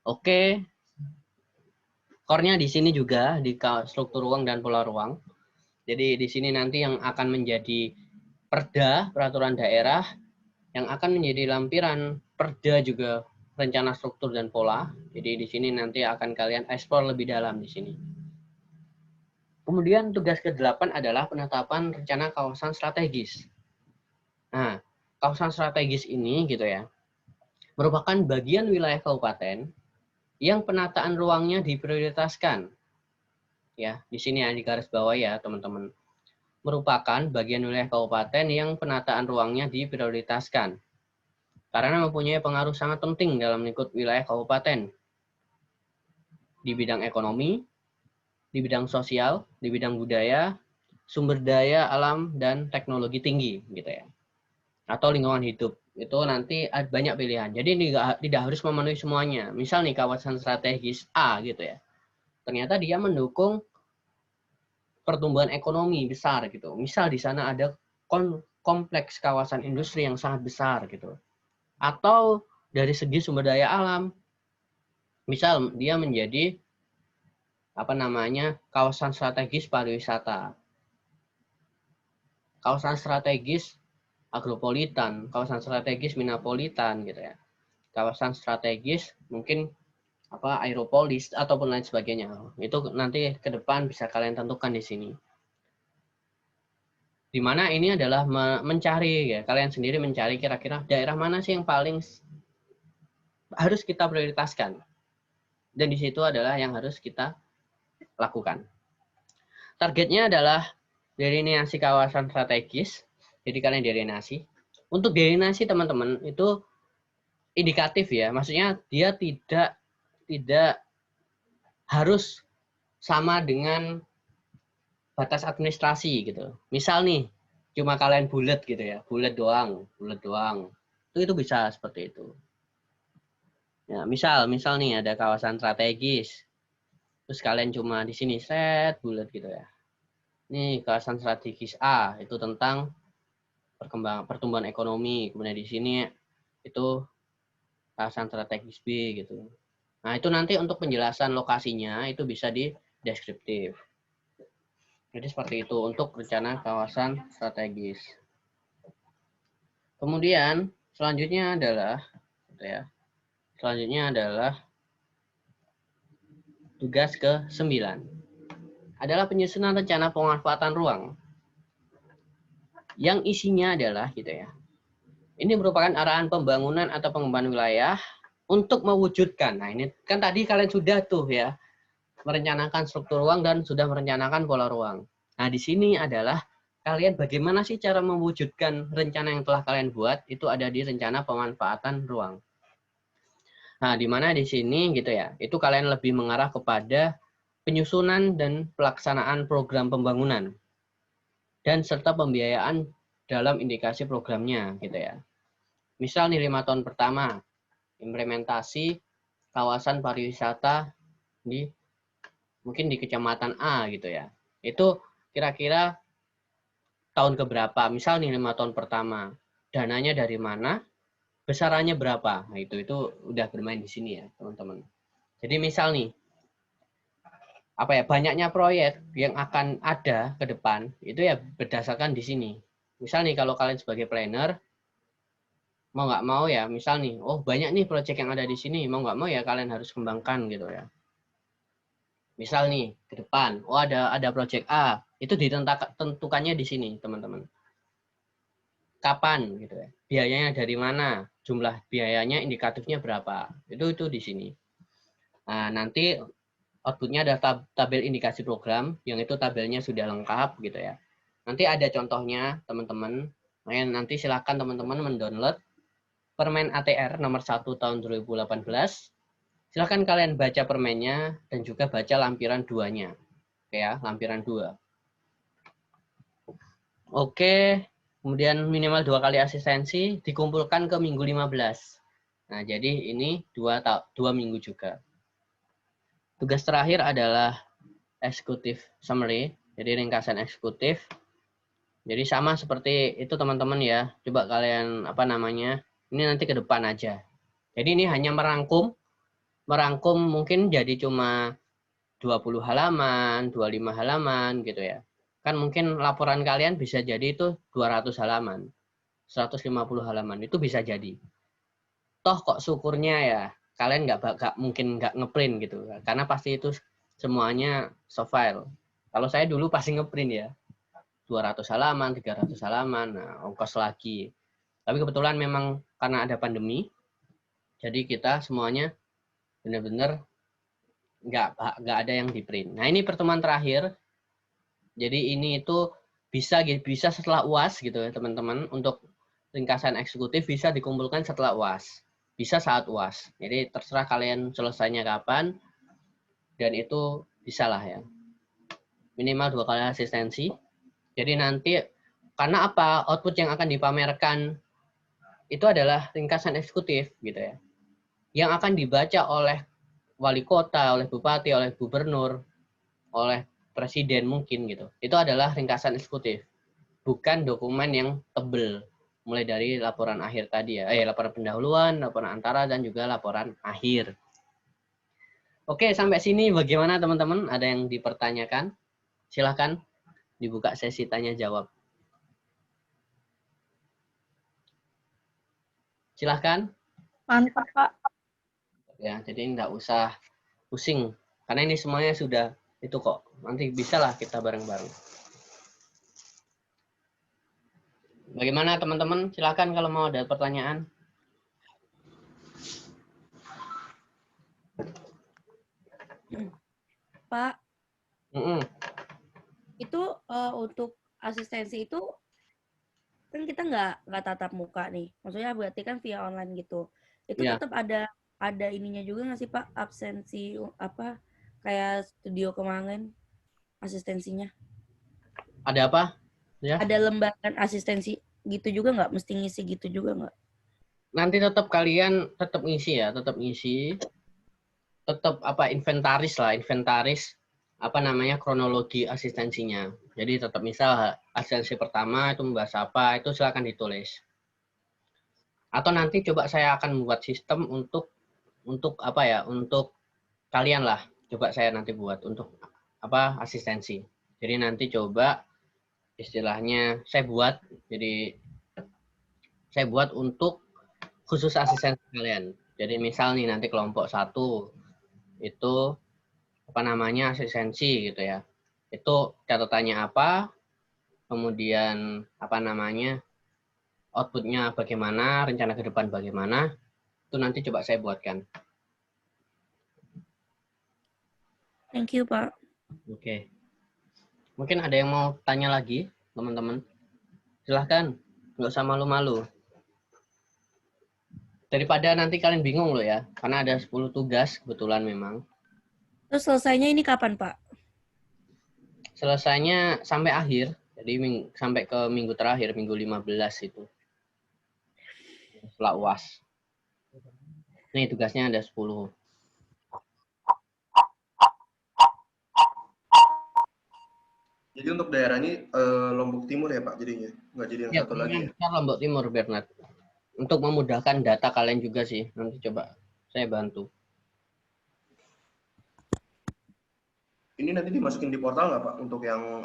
Oke. Core-nya di sini juga di struktur ruang dan pola ruang. Jadi di sini nanti yang akan menjadi perda, peraturan daerah, yang akan menjadi lampiran perda juga rencana struktur dan pola. Jadi di sini nanti akan kalian eksplor lebih dalam di sini. Kemudian tugas ke-8 adalah penetapan rencana kawasan strategis. Nah, kawasan strategis ini gitu ya, merupakan bagian wilayah kabupaten yang penataan ruangnya diprioritaskan. Ya, di sini ya di garis bawah ya, teman-teman. Merupakan bagian wilayah kabupaten yang penataan ruangnya diprioritaskan. Karena mempunyai pengaruh sangat penting dalam lingkup wilayah kabupaten. Di bidang ekonomi, di bidang sosial, di bidang budaya, sumber daya alam, dan teknologi tinggi gitu ya. Atau lingkungan hidup. Itu nanti ada banyak pilihan. Jadi tidak harus memenuhi semuanya. Misal nih kawasan strategis A gitu ya. Ternyata dia mendukung pertumbuhan ekonomi besar gitu. Misal di sana ada kompleks kawasan industri yang sangat besar gitu. Atau dari segi sumber daya alam. Misal dia menjadi kawasan strategis pariwisata. Kawasan strategis agropolitan, kawasan strategis minapolitan gitu ya. Kawasan strategis mungkin aeropolis ataupun lain sebagainya. Itu nanti ke depan bisa kalian tentukan di sini. Di mana ini adalah mencari ya, kalian sendiri mencari kira-kira daerah mana sih yang paling harus kita prioritaskan. Dan di situ adalah yang harus kita lakukan. Targetnya adalah delineasi kawasan strategis. Jadi kalian delineasi. Untuk drainasi teman-teman itu indikatif ya, maksudnya dia tidak harus sama dengan batas administrasi gitu. Misal nih, cuma kalian bulat gitu ya, bulat doang. Itu bisa seperti itu. Ya, misal nih ada kawasan strategis, terus kalian cuma di sini set bulat gitu ya. Ini kawasan strategis A itu tentang pertumbuhan ekonomi, kemudian di sini itu kawasan strategis B gitu. Nah, itu nanti untuk penjelasan lokasinya itu bisa di deskriptif. Jadi seperti itu untuk rencana kawasan strategis. Kemudian selanjutnya adalah tugas ke-9. Adalah penyusunan rencana pemanfaatan ruang. Yang isinya adalah ini merupakan arahan pembangunan atau pengembangan wilayah untuk mewujudkan. Nah, ini kan tadi kalian sudah tuh ya merencanakan struktur ruang dan sudah merencanakan pola ruang. Nah, di sini adalah kalian bagaimana sih cara mewujudkan rencana yang telah kalian buat, itu ada di rencana pemanfaatan ruang. Nah, di mana di sini itu kalian lebih mengarah kepada penyusunan dan pelaksanaan program pembangunan dan serta pembiayaan dalam indikasi programnya Misal nih 5 tahun pertama implementasi kawasan pariwisata mungkin di kecamatan A Itu kira-kira tahun keberapa? Misal nih 5 tahun pertama. Dananya dari mana? Besarannya berapa? Nah, itu udah bermain di sini ya, teman-teman. Jadi misal nih banyaknya proyek yang akan ada ke depan itu ya berdasarkan di sini. Misal nih kalau kalian sebagai planner mau nggak mau ya, misal nih, oh banyak nih proyek yang ada di sini, mau nggak mau ya kalian harus kembangkan gitu ya. Misal nih ke depan, oh ada proyek A, itu ditentukannya di sini teman-teman. Kapan gitu ya, biayanya dari mana, jumlah biayanya indikatifnya berapa, itu di sini. Nah nanti outputnya ada tabel indikasi program, yang itu tabelnya sudah lengkap gitu ya. Nanti ada contohnya teman-teman, nanti silakan teman-teman mendownload Permen ATR nomor 1 tahun 2018. Silakan kalian baca permennya dan juga baca lampiran 2-nya. Oke ya, lampiran 2. Oke, kemudian minimal 2 kali asistensi dikumpulkan ke minggu 15. Nah, jadi ini 2 minggu juga. Tugas terakhir adalah executive summary, jadi ringkasan eksekutif. Jadi sama seperti itu teman-teman ya. Coba kalian ini nanti ke depan aja. Jadi ini hanya merangkum mungkin jadi cuma 20 halaman, 25 halaman gitu ya. Kan mungkin laporan kalian bisa jadi itu 200 halaman, 150 halaman, itu bisa jadi. Toh kok syukurnya ya, kalian nggak mungkin nggak ngeprint gitu. Karena pasti itu semuanya soft file. Kalau saya dulu pasti ngeprint ya. 200 halaman, 300 halaman, nah ongkos lagi. Tapi kebetulan memang karena ada pandemi, jadi kita semuanya benar-benar nggak ada yang di print. Nah ini pertemuan terakhir, jadi ini itu bisa setelah UAS gitu ya teman-teman. Untuk ringkasan eksekutif bisa dikumpulkan setelah UAS, bisa saat UAS. Jadi terserah kalian selesainya kapan, dan itu bisa lah ya. Minimal 2 kali asistensi. Jadi nanti karena output yang akan dipamerkan itu adalah ringkasan eksekutif gitu ya, yang akan dibaca oleh wali kota, oleh bupati, oleh gubernur, oleh presiden mungkin gitu. Itu adalah ringkasan eksekutif, bukan dokumen yang tebel. Mulai dari laporan akhir tadi ya, laporan pendahuluan, laporan antara, dan juga laporan akhir. Oke, sampai sini bagaimana teman-teman? Ada yang dipertanyakan? Silahkan dibuka sesi tanya jawab. Silahkan. Mantap, Pak. Ya, jadi nggak usah pusing. Karena ini semuanya sudah itu kok. Nanti bisalah kita bareng-bareng. Bagaimana teman-teman? Silahkan kalau mau ada pertanyaan. Pak, Mm-mm. itu untuk asistensi itu kan kita nggak tatap muka nih. Maksudnya berarti kan via online gitu. Itu Iya. tetap ada ininya juga nggak sih Pak, absensi apa kayak studio kemarin asistensinya? Ada apa? Ya. Ada lembaran asistensi gitu juga nggak? Mesti ngisi gitu juga nggak? Nanti tetap kalian tetap ngisi ya, tetap ngisi. Tetap inventaris apa namanya kronologi asistensinya. Jadi tetap misal asistensi pertama itu membahas apa, itu silakan ditulis. Atau nanti coba saya akan membuat sistem untuk untuk kalian lah. Coba saya nanti buat untuk asistensi. Jadi nanti coba istilahnya saya buat untuk khusus asistensi kalian. Jadi misal nih nanti kelompok 1 itu asistensi gitu ya. Itu catatannya apa, kemudian outputnya bagaimana, rencana ke depan bagaimana, itu nanti coba saya buatkan. Thank you, Pak. Oke. Mungkin ada yang mau tanya lagi, teman-teman? Silahkan, nggak usah malu-malu. Daripada nanti kalian bingung loh ya, karena ada 10 tugas kebetulan memang. Terus selesainya ini kapan, Pak? Selesainya sampai akhir, jadi sampai ke minggu terakhir, minggu 15 itu. Setelah UAS. Nih tugasnya ada 10. Jadi untuk daerah ini Lombok Timur ya Pak jadinya? Nggak jadi yang Ya, satu lagi ya? Lombok Timur, Bernard. Untuk memudahkan data kalian juga sih, nanti coba saya bantu. Ini nanti dimasukin di portal nggak Pak untuk yang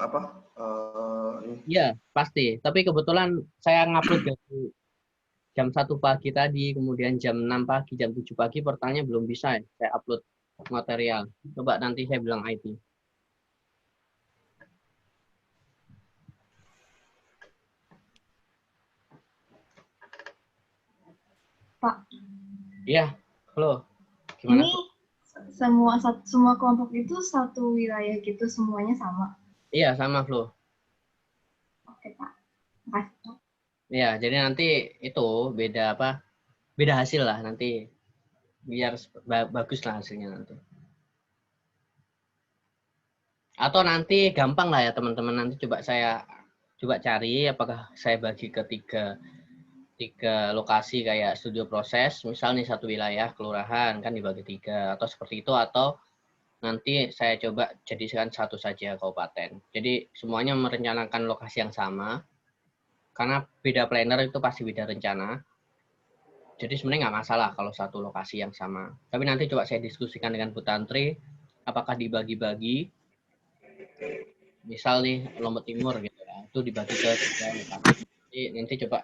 ini? Iya, pasti. Tapi kebetulan saya ngupload dari jam 1 pagi tadi, kemudian jam 6 pagi, jam 7 pagi portalnya belum bisa ya. Saya upload material. Coba nanti saya bilang IT. Pak. Iya, halo. Gimana? Ini semua kelompok itu satu wilayah gitu semuanya sama. Iya, sama Flo. Oke, Pak. Makasih. Iya, jadi nanti itu beda beda hasil lah nanti. Biar bagus lah hasilnya nanti. Atau nanti gampang lah ya teman-teman, nanti coba saya cari apakah saya bagi ke tiga lokasi kayak studio proses, misal nih satu wilayah kelurahan kan dibagi 3 atau seperti itu, atau nanti saya coba jadikan satu saja kabupaten. Jadi semuanya merencanakan lokasi yang sama, karena beda planner itu pasti beda rencana. Jadi sebenarnya nggak masalah kalau satu lokasi yang sama. Tapi nanti coba saya diskusikan dengan Bu Tantri, apakah dibagi-bagi, misal nih Lombok Timur gitu ya, itu dibagi ke 3 lokasi. Jadi nanti coba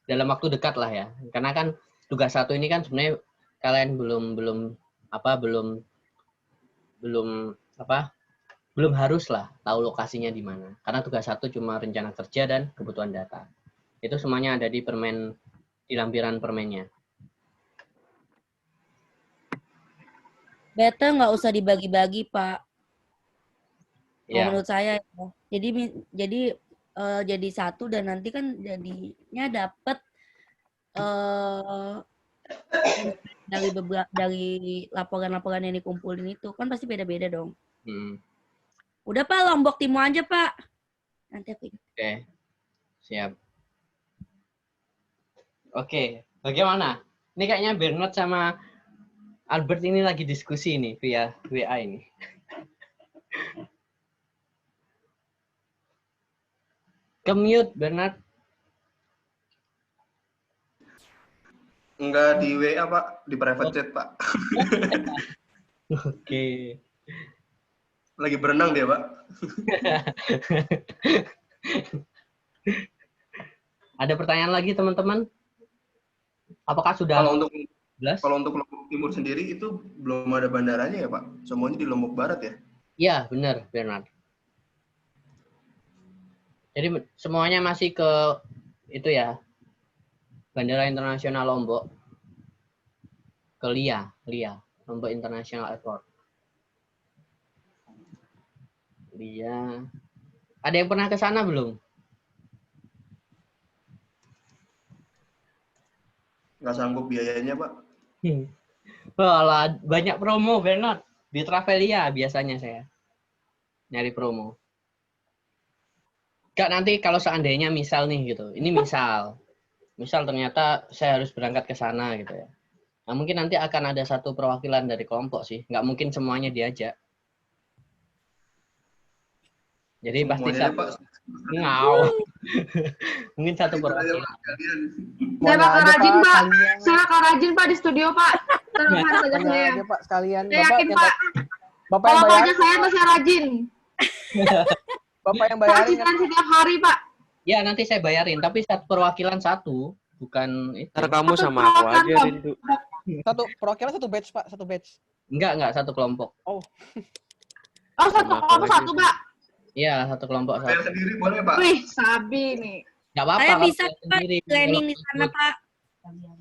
dalam waktu dekat lah ya, karena kan tugas 1 ini kan sebenarnya kalian belum harus lah tahu lokasinya di mana, karena tugas 1 cuma rencana kerja dan kebutuhan data. Itu semuanya ada di lampiran permennya. Better nggak usah dibagi-bagi, Pak. Ya. Menurut saya ya. Jadi satu dan nanti kan jadinya dapat dari laporan-laporan yang dikumpulin itu kan pasti beda-beda dong. Udah Pak, Lombok Timur aja Pak. Nanti aku ingat. Oke, siap. Oke, bagaimana? Ini kayaknya Bernard sama Albert ini lagi diskusi nih via WA ini. Ke-mute, Bernard. Enggak di WA Pak, di private chat Pak. Oke. Lagi berenang dia Pak. Ada pertanyaan lagi teman-teman? Apakah sudah? Kalau untuk Lombok Timur sendiri itu belum ada bandaranya ya Pak? Semuanya di Lombok Barat ya? Iya, benar, Bernard. Jadi semuanya masih ke itu ya, Bandara Internasional Lombok, ke LIA, Lombok International Airport. LIA. Ada yang pernah ke sana belum? nggak sanggup biayanya, Pak. Walah, banyak promo, Bernard. Di Travelia biasanya saya nyari promo. Kak, nanti kalau seandainya misal nih gitu, ini misal ternyata saya harus berangkat ke sana gitu ya. Nah, mungkin nanti akan ada satu perwakilan dari kelompok sih, nggak mungkin semuanya diajak. Jadi pasti Semuanya satu, Pak. mungkin satu Itu aja, perwakilan. Pak, kalian. Saya bakal aja, rajin, Pak, Pak. sekalian. Saya bakal rajin, Pak, di studio, Pak. Tenang saja Semuanya saya. aja Pak sekalian. Saya yakin, Pak. Bapak Kalau yang Pak bayarin. ajak saya, pasti rajin. Bapak yang Saya bayarin ya, asisten Pak. setiap hari, Pak. Ya, nanti saya bayarin, tapi satu perwakilan satu, bukan itu. Ntar kamu Satu sama aku perwakilan, aja, Pak. Rindu. Satu perwakilan satu batch, Pak, satu batch. Enggak, satu kelompok. Oh, satu Sama aku kelompok aja. satu, Pak. Iya, satu kelompok Saya satu. sendiri boleh, Pak. Wih, sabi nih. Nggak apa-apa. Saya kalau bisa saya Pak sendiri. planning di Kalau sana ikut. Pak.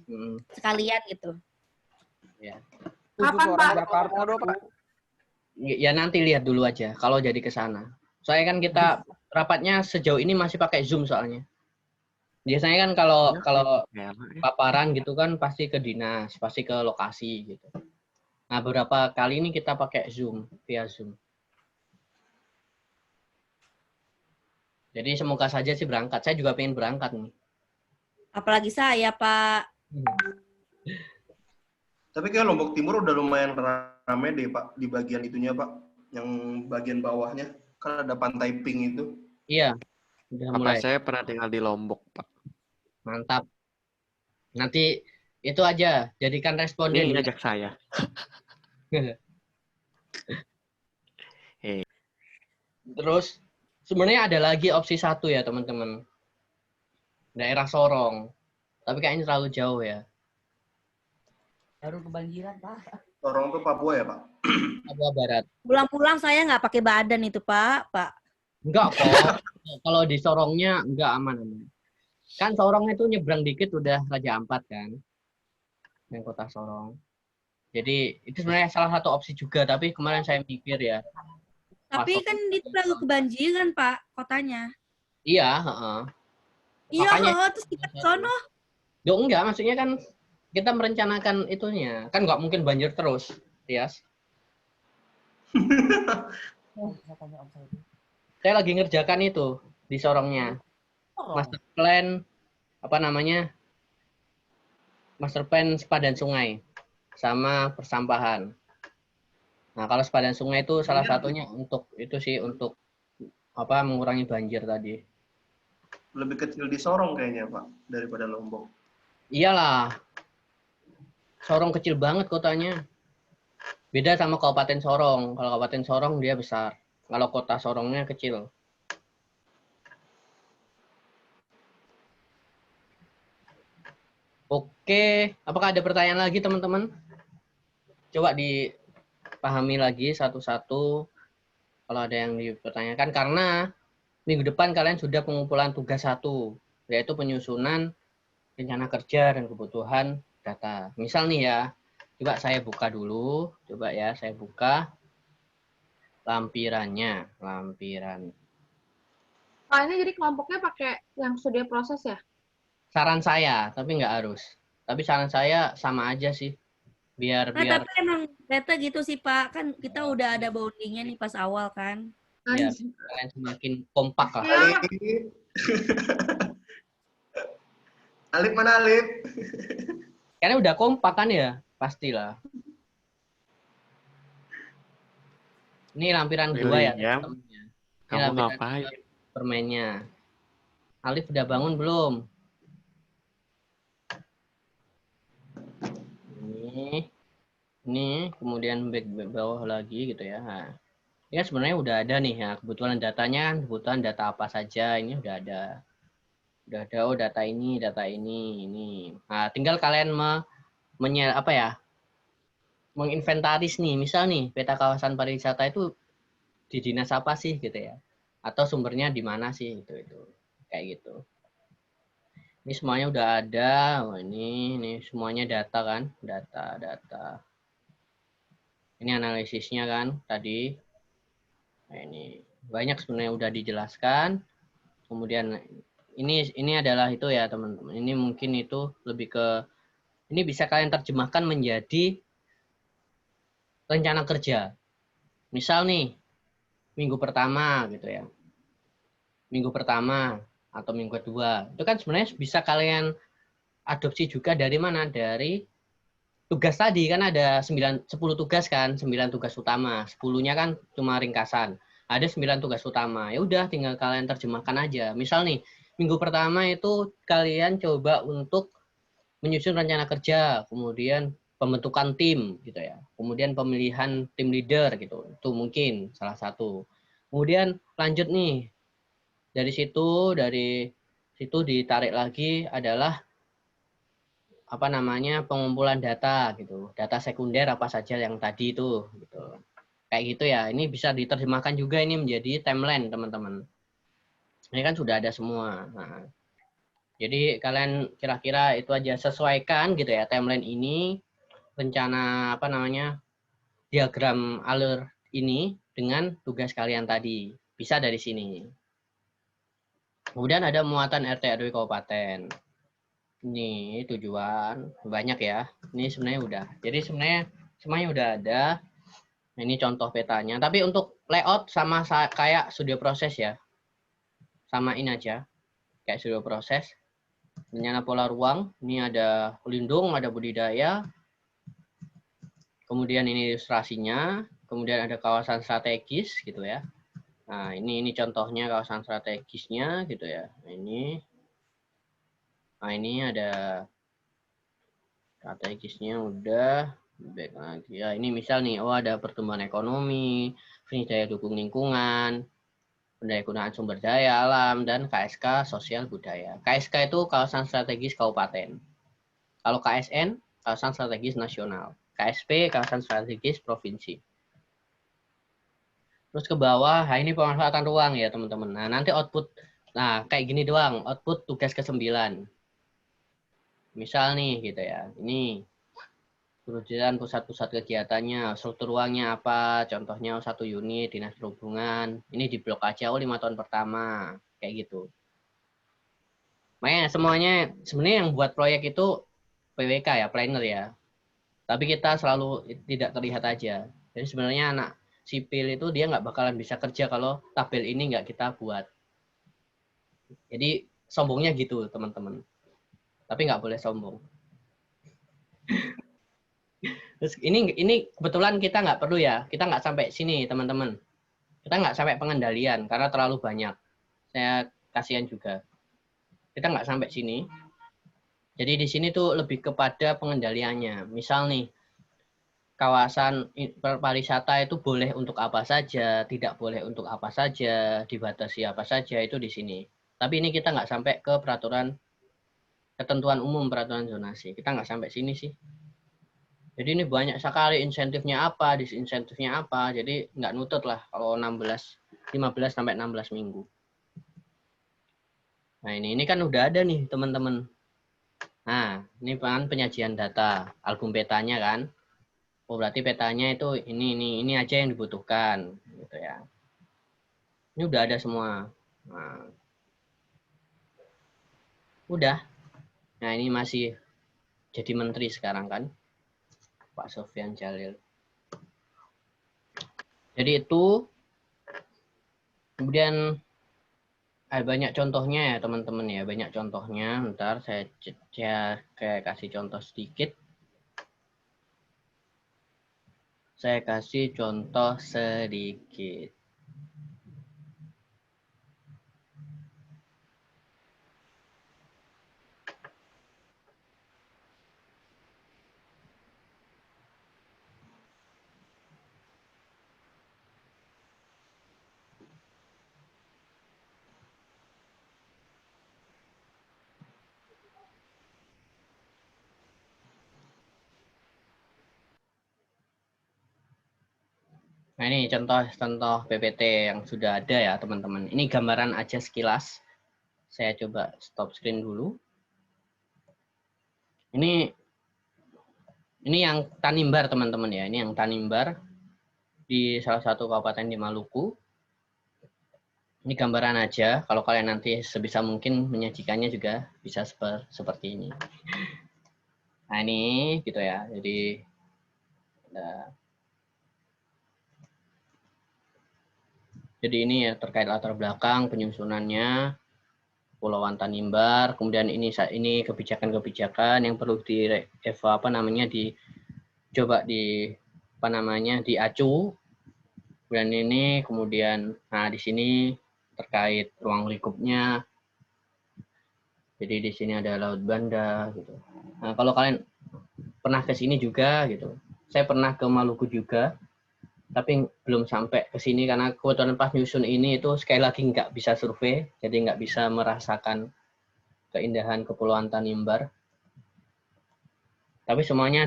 Hmm, Sekalian gitu. ya. Kapan, Khusus Pak? orang Jakarta doang, Pak. Ya nanti lihat dulu aja kalau jadi ke sana. Soalnya kan kita rapatnya sejauh ini masih pakai Zoom soalnya. Biasanya kan kalau Ya, paparan gitu kan pasti ke dinas, pasti ke lokasi gitu. Nah, beberapa kali ini kita pakai Zoom, via Zoom. Jadi semoga saja sih berangkat. Saya juga pengen berangkat nih. Apalagi saya Pak. Tapi kayak Lombok Timur udah lumayan rame deh, Pak, di bagian itunya, Pak. Yang bagian bawahnya. Kan ada Pantai Pink itu. Iya, udah Papa mulai. saya pernah tinggal di Lombok, Pak. Mantap. Nanti itu aja, jadikan responden. Ini ngajak saya. Terus sebenarnya ada lagi opsi satu ya teman-teman. Daerah Sorong. Tapi kayaknya terlalu jauh ya. Baru kebanjiran Pak. Sorong tuh Papua ya, Pak? Papua Barat. Pulang-pulang saya nggak pakai badan itu Pak. Enggak kok. Kalau di Sorongnya enggak aman. Kan Sorong itu nyebrang dikit udah Raja Ampat kan. Yang kota Sorong. Jadi itu sebenarnya salah satu opsi juga. Tapi kemarin saya mikir ya. Tapi kan itu terlalu kebanjiran Pak kotanya. Iya, heeh. Iya, Makanya- terus kita ke sono. Yo enggak, maksudnya kan kita merencanakan itunya. Kan nggak mungkin banjir terus, Tias. Saya lagi ngerjakan itu di Sorongnya. Master plan apa namanya? Master plan sepadan sungai sama persampahan. Nah, kalau sepadan sungai itu salah satunya untuk itu sih untuk apa mengurangi banjir tadi. Lebih kecil di Sorong kayaknya, Pak, daripada Lombok. Iyalah. Sorong kecil banget kotanya. Beda sama Kabupaten Sorong. Kalau Kabupaten Sorong dia besar. Kalau kota Sorongnya kecil. Oke, apakah ada pertanyaan lagi teman-teman? Coba dipahami lagi satu-satu kalau ada yang dipertanyakan. Karena minggu depan kalian sudah pengumpulan tugas 1, yaitu penyusunan rencana kerja dan kebutuhan data. Misal nih ya, coba saya buka dulu. Coba ya, saya buka lampirannya. Lampiran. Pak, ini jadi kelompoknya pakai yang studio proses ya? Saran saya, tapi nggak harus. Tapi saran saya sama aja sih. Biar Nah, tapi emang beta gitu sih Pak. Kan kita udah ada bondingnya nih pas awal kan. ya, kalian semakin kompak lah. Ya, Alif. Alif mana Alif? Karena udah kompak kan ya, pastilah. Ini lampiran 2 ya. William, teman-teman. Ini kamu lampiran ngapain? 2 permennya. Alif udah bangun belum? Ini kemudian back bawah lagi gitu ya. Nah, ya sebenarnya udah ada nih ya kebutuhan datanya, kebutuhan data apa saja ini udah ada. Udah ada oh data ini ini. Nah, tinggal kalian menginventaris nih, misal nih peta kawasan pariwisata itu di dinas apa sih gitu ya. Atau sumbernya di mana sih itu. Kayak gitu. Ini semuanya udah ada. Oh, ini semuanya data kan, data. Ini analisisnya kan tadi. Nah, ini banyak sebenarnya udah dijelaskan. Kemudian ini adalah itu ya teman-teman. Ini mungkin itu lebih ke ini bisa kalian terjemahkan menjadi rencana kerja. Misal nih, minggu pertama gitu ya. Minggu pertama atau minggu kedua. Itu kan sebenarnya bisa kalian adopsi juga dari mana? Dari tugas tadi kan ada 10 tugas kan, 9 tugas utama. 10-nya kan cuma ringkasan. Ada 9 tugas utama. Ya udah tinggal kalian terjemahkan aja. Misal nih, minggu pertama itu kalian coba untuk menyusun rencana kerja, kemudian pembentukan tim gitu ya. Kemudian pemilihan tim leader gitu. Itu mungkin salah satu. Kemudian lanjut nih. Dari situ ditarik lagi adalah apa namanya pengumpulan data gitu. Data sekunder apa saja yang tadi itu gitu. Kayak gitu ya. Ini bisa diterjemahkan juga ini menjadi timeline, teman-teman. Ini kan sudah ada semua. Nah, jadi kalian kira-kira itu aja sesuaikan gitu ya timeline ini, rencana apa namanya diagram alur ini dengan tugas kalian tadi. Bisa dari sini. Kemudian ada muatan RT RW kabupaten. Ini tujuan banyak ya. Ini sebenarnya udah. Jadi sebenarnya semuanya udah ada. Nah, ini contoh petanya. Tapi untuk layout sama kayak studio proses ya. Samain aja. Kayak studio proses. Rencana pola ruang. Ini ada lindung, ada budidaya. Kemudian ini ilustrasinya. Kemudian ada kawasan strategis gitu ya. Nah, ini contohnya kawasan strategisnya gitu ya. Nah, ini ada strategisnya udah. Back lagi. Ya, ini misal nih, ada pertumbuhan ekonomi, fungsi daya dukung lingkungan, pendaya gunaan sumber daya alam, dan KSK sosial budaya. KSK itu kawasan strategis kabupaten. Kalau KSN, kawasan strategis nasional. KSP, kawasan strategis provinsi. Terus ke bawah, nah ini pemanfaatan ruang ya teman-teman. Nah nanti output, nah kayak gini doang, output tugas ke-9. Misal nih gitu ya, ini perujukan pusat-pusat kegiatannya, struktur ruangnya apa, contohnya 1 unit, dinas perhubungan, ini di blok aja, 5 tahun pertama, kayak gitu. Makanya semuanya, sebenarnya yang buat proyek itu PWK ya, planner ya. Tapi kita selalu tidak terlihat aja. Jadi sebenarnya anak sipil itu dia nggak bakalan bisa kerja kalau tabel ini nggak kita buat. Jadi sombongnya gitu teman-teman. Tapi nggak boleh sombong. Terus ini kebetulan kita nggak perlu ya. Kita nggak sampai sini teman-teman. Kita nggak sampai pengendalian karena terlalu banyak. Saya kasihan juga. Kita nggak sampai sini. Jadi di sini tuh lebih kepada pengendaliannya. Misal nih, kawasan pariwisata itu boleh untuk apa saja, tidak boleh untuk apa saja, dibatasi apa saja, itu di sini. Tapi ini kita nggak sampai ke peraturan, ketentuan umum peraturan zonasi. Kita nggak sampai sini sih. Jadi ini banyak sekali insentifnya apa, disinsentifnya apa, jadi nggak nutut lah kalau 15 sampai 16 minggu. Nah ini kan udah ada nih teman-teman. Nah ini kan penyajian data, album petanya kan. Oh berarti petanya itu ini aja yang dibutuhkan gitu ya. Ini udah ada semua. Nah, udah. Nah ini masih jadi menteri sekarang kan, Pak Sofyan Jalil. Jadi itu kemudian ada banyak contohnya ya teman-teman ya, banyak contohnya. Bentar saya kayak kasih contoh sedikit. Saya kasih contoh sedikit. Nah ini contoh PPT yang sudah ada ya teman-teman. Ini gambaran aja sekilas. Saya coba stop screen dulu. Ini yang Tanimbar teman-teman ya. Ini yang Tanimbar di salah satu kabupaten di Maluku. Ini gambaran aja. Kalau kalian nanti sebisa mungkin menyajikannya juga bisa seperti ini. Nah ini gitu ya. Jadi ini ya terkait latar belakang penyusunannya Kepulauan Tanimbar. Kemudian ini kebijakan-kebijakan yang perlu diacu. Kemudian ini nah di sini terkait ruang lingkupnya. Jadi di sini ada Laut Banda gitu. Nah, kalau kalian pernah ke sini juga gitu. Saya pernah ke Maluku juga, tapi belum sampai ke sini karena kebetulan pas nyusun ini itu sekali lagi nggak bisa survei, jadi nggak bisa merasakan keindahan Kepulauan Tanimbar. Tapi semuanya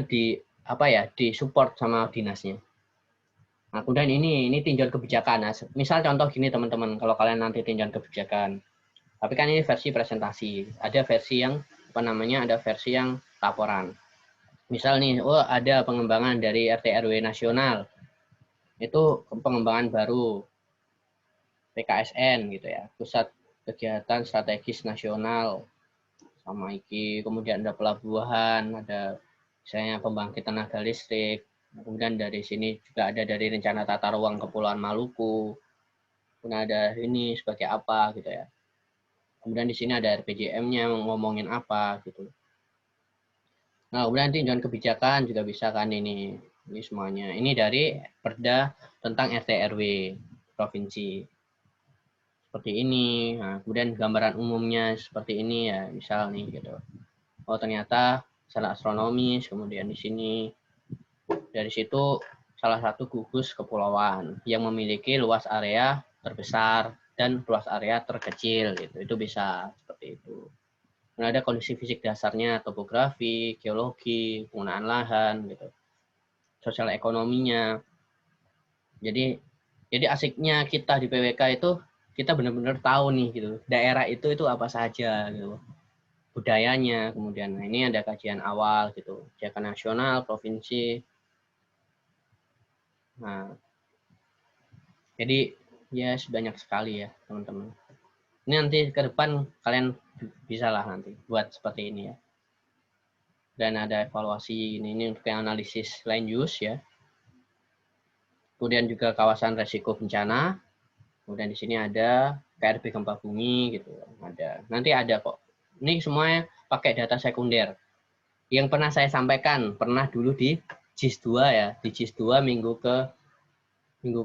disupport sama dinasnya. Nah, kemudian ini tinjauan kebijakan. Nah, misal contoh gini teman-teman, kalau kalian nanti tinjauan kebijakan. Tapi kan ini versi presentasi. Ada versi yang ada versi yang laporan. Misal nih, ada pengembangan dari RT RW nasional. Itu pengembangan baru PKSN gitu ya, Pusat Kegiatan Strategis Nasional sama iki. Kemudian ada pelabuhan, ada misalnya pembangkit tenaga listrik. Kemudian dari sini juga ada dari rencana tata ruang Kepulauan Maluku. Kemudian ada ini sebagai apa gitu ya. Kemudian di sini ada RPJM-nya ngomongin apa gitu. Nah, kemudian tinjauan kebijakan juga bisa kan ini semuanya. Ini dari Perda tentang RT RW provinsi. Seperti ini. Nah, kemudian gambaran umumnya seperti ini ya, misal nih gitu. Oh, ternyata secara astronomis, kemudian di sini dari situ salah satu gugus kepulauan yang memiliki luas area terbesar dan luas area terkecil gitu. Itu bisa seperti itu. Nah, ada kondisi fisik dasarnya, topografi, geologi, penggunaan lahan gitu. Sosial ekonominya. Jadi asiknya kita di PWK itu kita benar-benar tahu nih gitu. Daerah itu apa saja gitu. Budayanya, kemudian ini ada kajian awal gitu. Kebijakan nasional, provinsi. Nah, jadi ya banyak sekali ya teman-teman. Ini nanti ke depan kalian bisa lah nanti buat seperti ini ya. Dan ada evaluasi ini untuk yang analisis land use ya. Kemudian juga kawasan resiko bencana. Kemudian di sini ada KRB gempa bumi gitu. Ada. Nanti ada kok. Ini semuanya pakai data sekunder. Yang pernah saya sampaikan, pernah dulu di JIS 2 ya, di JIS 2 minggu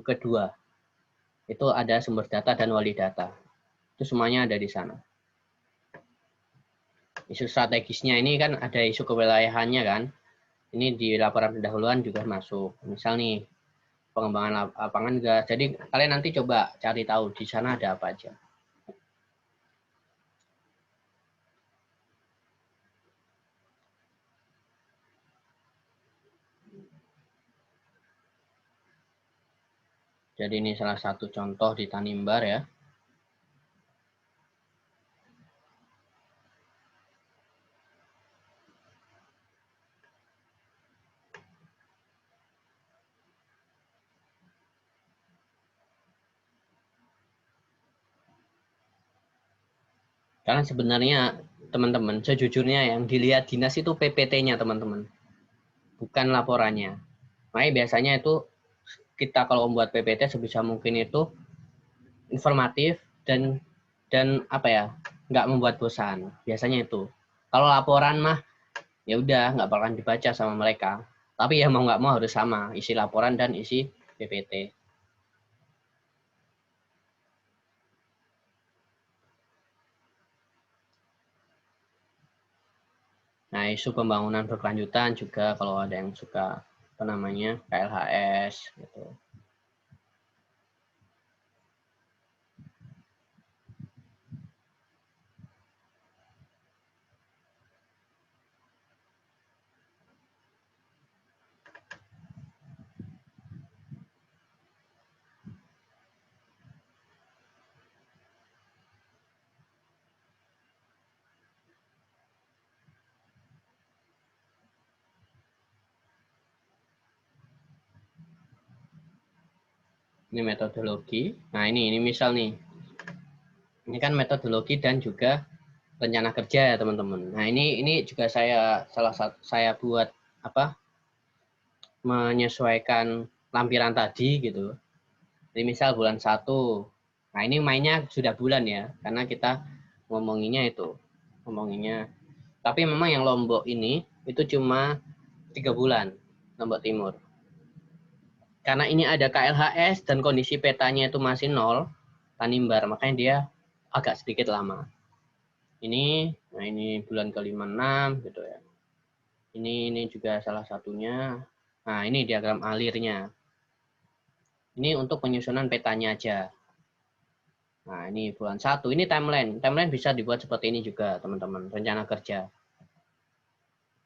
kedua. Itu ada sumber data dan wali data. Itu semuanya ada di sana. Isu strategisnya ini kan ada isu kewilayahannya kan. Ini di laporan pendahuluan juga masuk. Misal nih, pengembangan lapangan gas. Jadi kalian nanti coba cari tahu di sana ada apa aja. Jadi ini salah satu contoh di Tanimbar ya. Karena sebenarnya teman-teman, sejujurnya yang dilihat dinas itu PPT-nya teman-teman. Bukan laporannya. Makanya biasanya itu kita kalau membuat PPT sebisa mungkin itu informatif dan apa ya, nggak membuat bosan. Biasanya itu. Kalau laporan mah ya udah nggak bakalan dibaca sama mereka. Tapi ya mau nggak mau harus sama isi laporan dan isi PPT. Nah, isu pembangunan berkelanjutan juga kalau ada yang suka KLHS gitu. Ini metodologi. Nah, ini misal nih. Ini kan metodologi dan juga rencana kerja ya teman-teman. Nah ini juga saya buat apa, menyesuaikan lampiran tadi gitu. Jadi misal bulan 1. Nah ini mainnya sudah bulan ya, karena kita ngomonginnya. Tapi memang yang Lombok ini itu cuma 3 bulan, Lombok Timur. Karena ini ada KLHS dan kondisi petanya itu masih 0, Tanimbar, makanya dia agak sedikit lama. Nah ini bulan ke-5, 6 gitu ya. Ini juga salah satunya. Nah ini diagram alirnya. Ini untuk penyusunan petanya aja. Nah ini bulan 1, ini timeline. Timeline bisa dibuat seperti ini juga teman-teman, rencana kerja.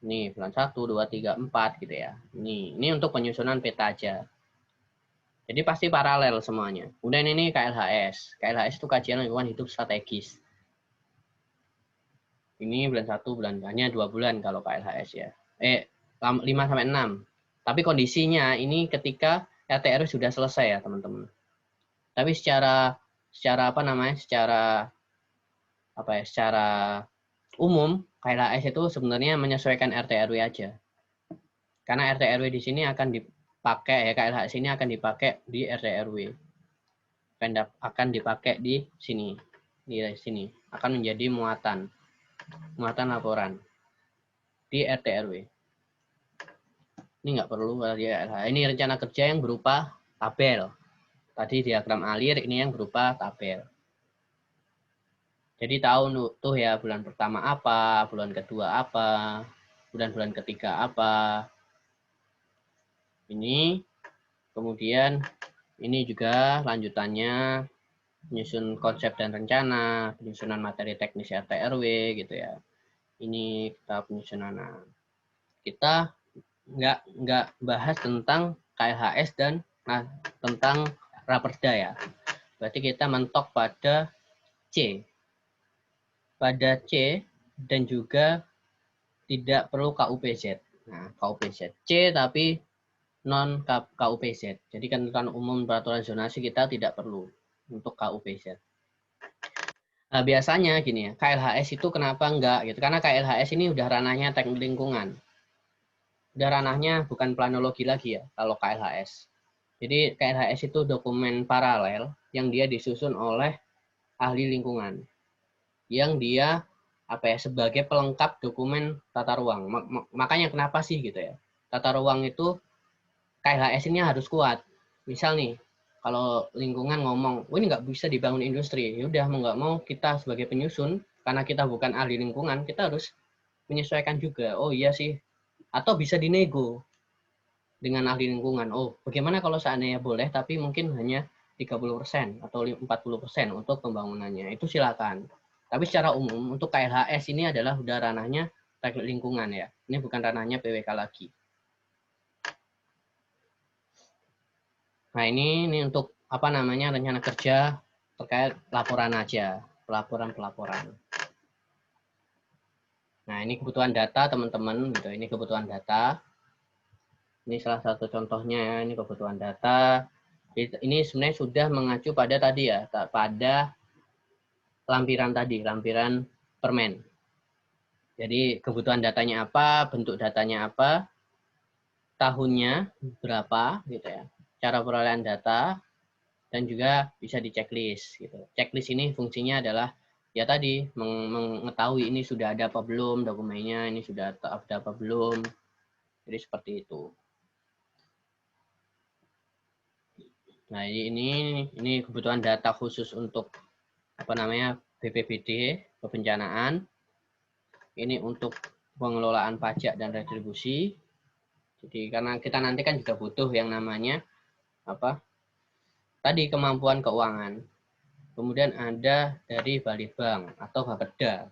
Ini bulan 1, 2, 3, 4 gitu ya. Ini untuk penyusunan peta aja. Jadi pasti paralel semuanya. Kemudian ini KLHS. KLHS itu kajian lingkungan hidup strategis. Ini bulan 1, hanya 2 bulan kalau KLHS ya. 5 sampai 6. Tapi kondisinya ini ketika RTRW sudah selesai ya, teman-teman. Tapi secara umum KLHS itu sebenarnya menyesuaikan RTRW aja. Karena RTRW di sini akan dipakai ya, KLHS ini akan dipakai di RTRW. Akan dipakai di sini. Di sini akan menjadi muatan laporan di RTRW. Ini nggak perlu ya. Ini rencana kerja yang berupa tabel. Tadi diagram alir, ini yang berupa tabel. Jadi tahu tuh ya bulan pertama apa, bulan kedua apa, bulan ketiga apa. Ini kemudian ini juga lanjutannya menyusun konsep dan rencana, penyusunan materi teknis RTRW gitu ya. Ini kita penyusunan. Kita nggak bahas tentang KLHS dan tentang Raperda ya. Berarti kita mentok pada C. Pada C dan juga tidak perlu KUPZ. Nah, KUPZ C tapi non KUPZ. Jadi ketentuan umum peraturan zonasi kita tidak perlu untuk KUPZ. Nah, biasanya gini ya, KLHS itu kenapa enggak gitu? Karena KLHS ini udah ranahnya teknik lingkungan. Udah ranahnya bukan planologi lagi ya kalau KLHS. Jadi KLHS itu dokumen paralel yang dia disusun oleh ahli lingkungan. Yang dia sebagai pelengkap dokumen tata ruang. Makanya kenapa sih gitu ya? Tata ruang itu KLHS ini harus kuat. Misal nih, kalau lingkungan ngomong, ini nggak bisa dibangun industri. Ya udah mau nggak mau kita sebagai penyusun, karena kita bukan ahli lingkungan, kita harus menyesuaikan juga. Oh iya sih. Atau bisa dinego dengan ahli lingkungan. Oh, bagaimana kalau seandainya boleh, tapi mungkin hanya 30% atau 40% untuk pembangunannya. Itu silakan. Tapi secara umum, untuk KLHS ini adalah udah ranahnya teknik lingkungan ya. Ini bukan ranahnya PWK lagi. Nah, ini untuk rencana kerja terkait laporan aja, pelaporan. Nah, ini kebutuhan data teman-teman gitu. Ini kebutuhan data. Ini salah satu contohnya ya, ini kebutuhan data. Ini sebenarnya sudah mengacu pada tadi ya, pada lampiran permen. Jadi kebutuhan datanya apa, bentuk datanya apa, tahunnya berapa gitu ya. Cara perolehan data dan juga bisa di checklist gitu. Checklist ini fungsinya adalah ya tadi mengetahui ini sudah ada apa belum dokumennya, ini sudah ada apa belum. Jadi seperti itu. Nah, ini kebutuhan data khusus untuk BPBD, kebencanaan. Ini untuk pengelolaan pajak dan retribusi. Jadi karena kita nanti kan juga butuh yang namanya tadi kemampuan keuangan. Kemudian ada dari Balitbank atau Bapeda,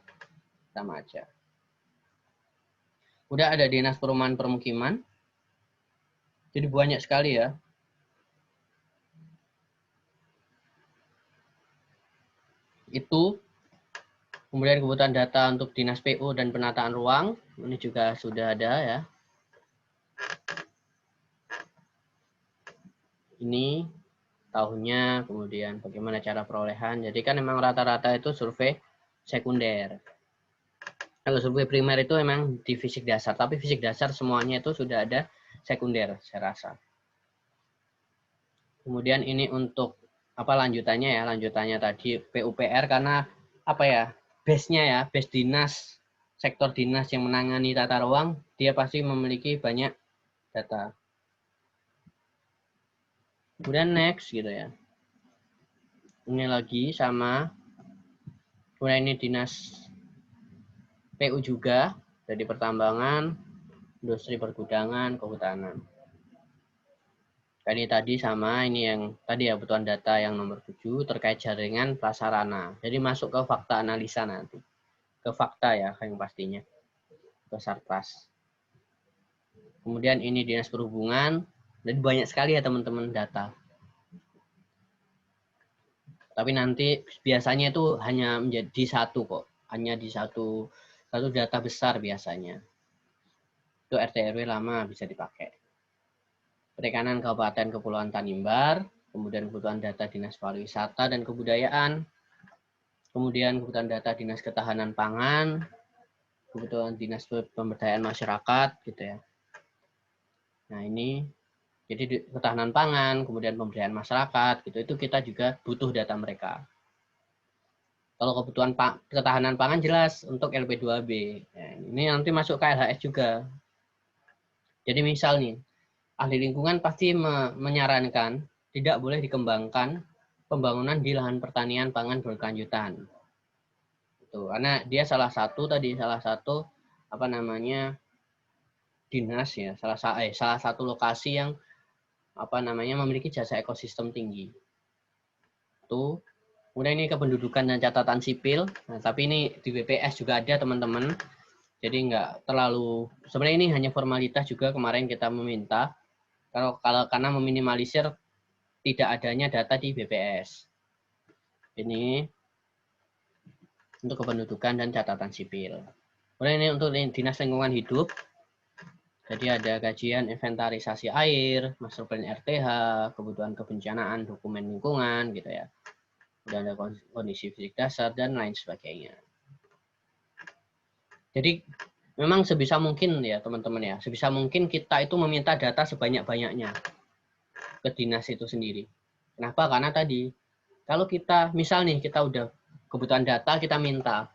sama aja. Udah ada Dinas Perumahan Permukiman. Jadi banyak sekali ya. Itu. Kemudian kebutuhan data untuk Dinas PU dan penataan ruang. Ini juga sudah ada ya. Ini tahunnya, kemudian bagaimana cara perolehan. Jadi kan memang rata-rata itu survei sekunder. Kalau survei primer itu memang di fisik dasar, tapi fisik dasar semuanya itu sudah ada sekunder, saya rasa. Kemudian ini untuk apa lanjutannya ya, lanjutannya tadi PUPR karena apa ya, base-nya ya, base dinas, sektor dinas yang menangani tata ruang, dia pasti memiliki banyak data. Kemudian next gitu ya. Ini lagi sama, kemudian ini dinas PU juga, dari pertambangan, industri pergudangan, kehutanan. Ini tadi sama, ini yang tadi ya kebutuhan data yang nomor 7 terkait jaringan prasarana. Jadi masuk ke fakta analisa nanti. Ke fakta ya, yang pastinya. Ke Sarpras. Kemudian ini dinas perhubungan. Jadi banyak sekali ya teman-teman data. Tapi nanti biasanya itu hanya menjadi satu kok. Hanya di satu data besar biasanya. Itu RT RW lama bisa dipakai. Perikanan Kabupaten Kepulauan Tanimbar, kemudian kebutuhan data Dinas Pariwisata dan Kebudayaan, kemudian kebutuhan data Dinas Ketahanan Pangan, kebutuhan Dinas Pemberdayaan Masyarakat, gitu ya. Nah ini, jadi ketahanan pangan, kemudian pemberdayaan masyarakat, gitu itu kita juga butuh data mereka. Kalau kebutuhan ketahanan pangan jelas untuk LP2B. Nah, ini nanti masuk ke LHS juga. Jadi misal nih, ahli lingkungan pasti menyarankan tidak boleh dikembangkan pembangunan di lahan pertanian pangan berkelanjutan. Itu karena dia salah satu apa namanya dinas ya, salah satu lokasi yang apa namanya memiliki jasa ekosistem tinggi. Itu kemudian ini kependudukan dan catatan sipil. Nah, tapi ini di BPS juga ada teman-teman. Jadi nggak terlalu sebenarnya ini hanya formalitas juga kemarin kita meminta. Karena meminimalisir tidak adanya data di BPS. Ini untuk kependudukan dan catatan sipil. Kemudian ini untuk Dinas Lingkungan Hidup. Jadi ada kajian inventarisasi air, master plan RTH, kebutuhan kebencanaan, dokumen lingkungan gitu ya. Kemudian ada kondisi fisik dasar dan lain sebagainya. Jadi memang sebisa mungkin ya teman-teman ya, sebisa mungkin kita itu meminta data sebanyak-banyaknya ke dinas itu sendiri. Kenapa? Karena tadi, kalau kita, misal nih kita udah kebutuhan data, kita minta.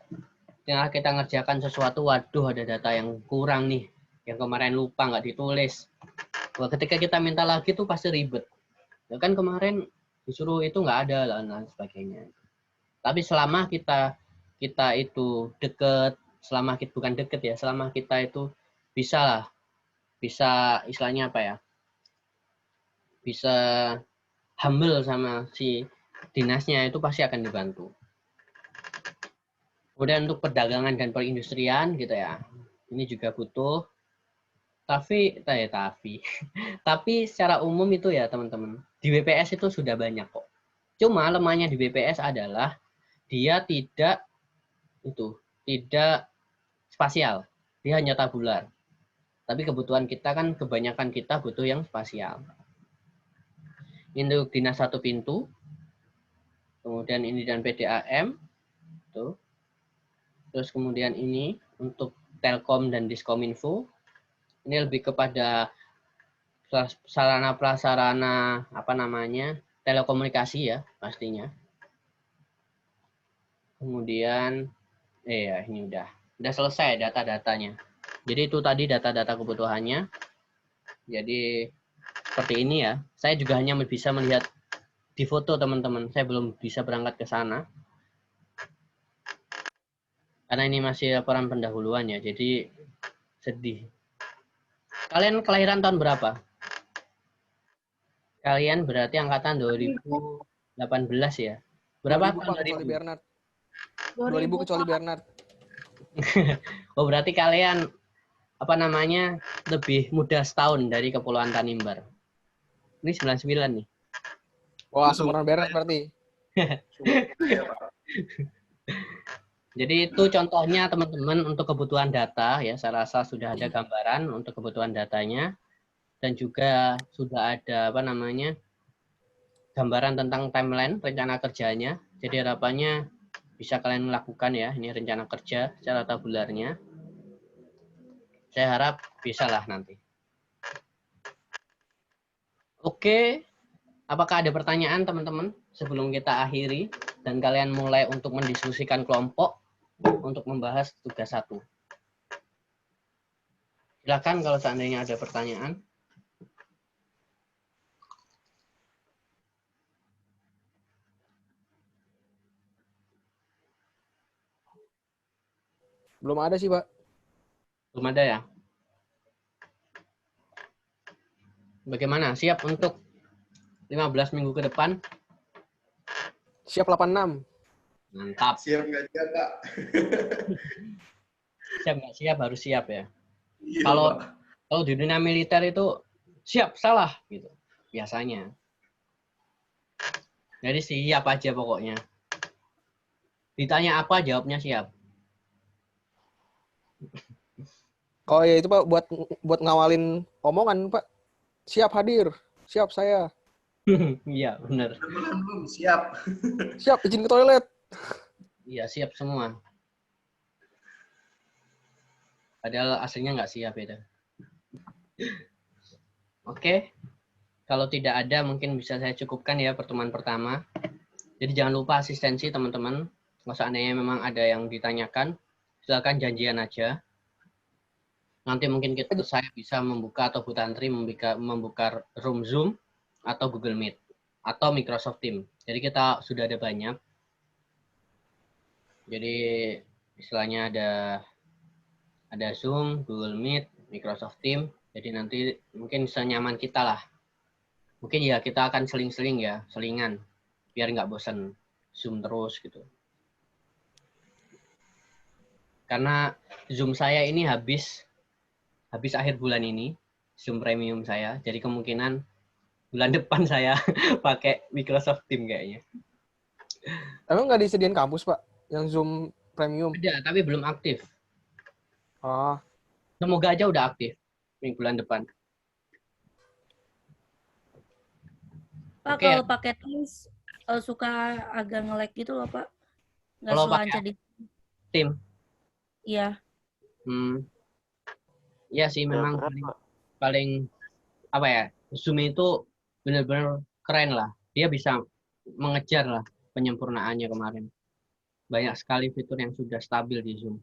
Tinggal kita ngerjakan sesuatu, waduh ada data yang kurang nih, yang kemarin lupa, nggak ditulis. Wah, ketika kita minta lagi tuh pasti ribet. Ya kan kemarin disuruh itu nggak ada, dan sebagainya. Tapi selama kita itu deket, bukan deket ya, selama kita itu bisa istilahnya apa ya, bisa humble sama si dinasnya itu pasti akan dibantu. Kemudian untuk perdagangan dan perindustrian gitu ya, ini juga butuh. Tapi secara umum itu ya teman-teman, di BPS itu sudah banyak kok. Cuma lemahnya di BPS adalah dia tidak spasial, dia hanya tabular. Tapi kebutuhan kita kan kebanyakan kita butuh yang spasial. Ini untuk dinas satu pintu, kemudian ini dan PDAM, tuh. Terus kemudian ini untuk Telkom dan Diskominfo, ini lebih kepada sarana prasarana apa namanya telekomunikasi ya pastinya. Kemudian ini udah selesai data-datanya. Jadi itu tadi data-data kebutuhannya. Jadi seperti ini ya. Saya juga hanya bisa melihat di foto teman-teman. Saya belum bisa berangkat ke sana. Karena ini masih laporan pendahuluan ya. Jadi sedih. Kalian kelahiran tahun berapa? Kalian berarti angkatan 2018 ya. Berapa 2000 Pak, kecuali Bernard. 2000 kecuali Bernard. Oh berarti kalian apa namanya lebih muda setahun dari Kepulauan Tanimbar. Ini 99 nih. Wah, seumuran Bernard berarti. Jadi itu contohnya teman-teman untuk kebutuhan data ya. Saya rasa sudah ada gambaran untuk kebutuhan datanya dan juga sudah ada apa namanya gambaran tentang timeline rencana kerjanya. Jadi harapannya Bisa kalian lakukan ya, ini rencana kerja secara tabularnya. Saya harap bisa lah nanti. Oke, apakah ada pertanyaan teman-teman sebelum kita akhiri dan kalian mulai untuk mendiskusikan kelompok untuk membahas tugas 1? Silakan kalau seandainya ada pertanyaan. Belum ada sih, Pak. Belum ada ya? Bagaimana? Siap untuk 15 minggu ke depan? Siap 86. Mantap. Siap nggak siap, Pak? Siap nggak siap harus siap ya. Iya, Kalau Pak. kalau di dunia militer itu siap salah gitu biasanya. Jadi siap aja pokoknya. Ditanya apa jawabnya siap. Oh ya itu Pak buat ngawalin omongan Pak. Siap hadir. Siap saya. Iya benar. Belum siap. Siap izin ke toilet. Iya siap semua. Padahal aslinya nggak siap itu. Oke. Kalau tidak ada mungkin bisa saya cukupkan ya pertemuan pertama. Jadi jangan lupa asistensi teman-teman. Kalau seandainya memang ada yang ditanyakan, silakan janjian aja. Nanti mungkin saya bisa membuka atau Bu Tantri membuka room Zoom atau Google Meet atau Microsoft Teams. Jadi kita sudah ada banyak. Jadi istilahnya ada Zoom, Google Meet, Microsoft Teams. Jadi nanti mungkin senyaman kita lah. Mungkin ya kita akan seling-seling ya, selingan. Biar nggak bosan Zoom terus gitu. Karena Zoom saya ini habis akhir bulan ini, Zoom Premium saya. Jadi kemungkinan bulan depan saya pakai Microsoft Teams kayaknya. Emang nggak disediain kampus Pak? Yang Zoom Premium? Ada, tapi belum aktif. Ah, Semoga aja udah aktif bulan depan. Pak, Oke. kalau pakai Teams suka agak nge-lag gitu loh, Pak. Nggak Kalau selancar pakai di Teams, Iya. ya sih memang paling apa ya, Zoom itu benar-benar keren lah. Dia bisa mengejar lah penyempurnaannya kemarin. Banyak sekali fitur yang sudah stabil di Zoom.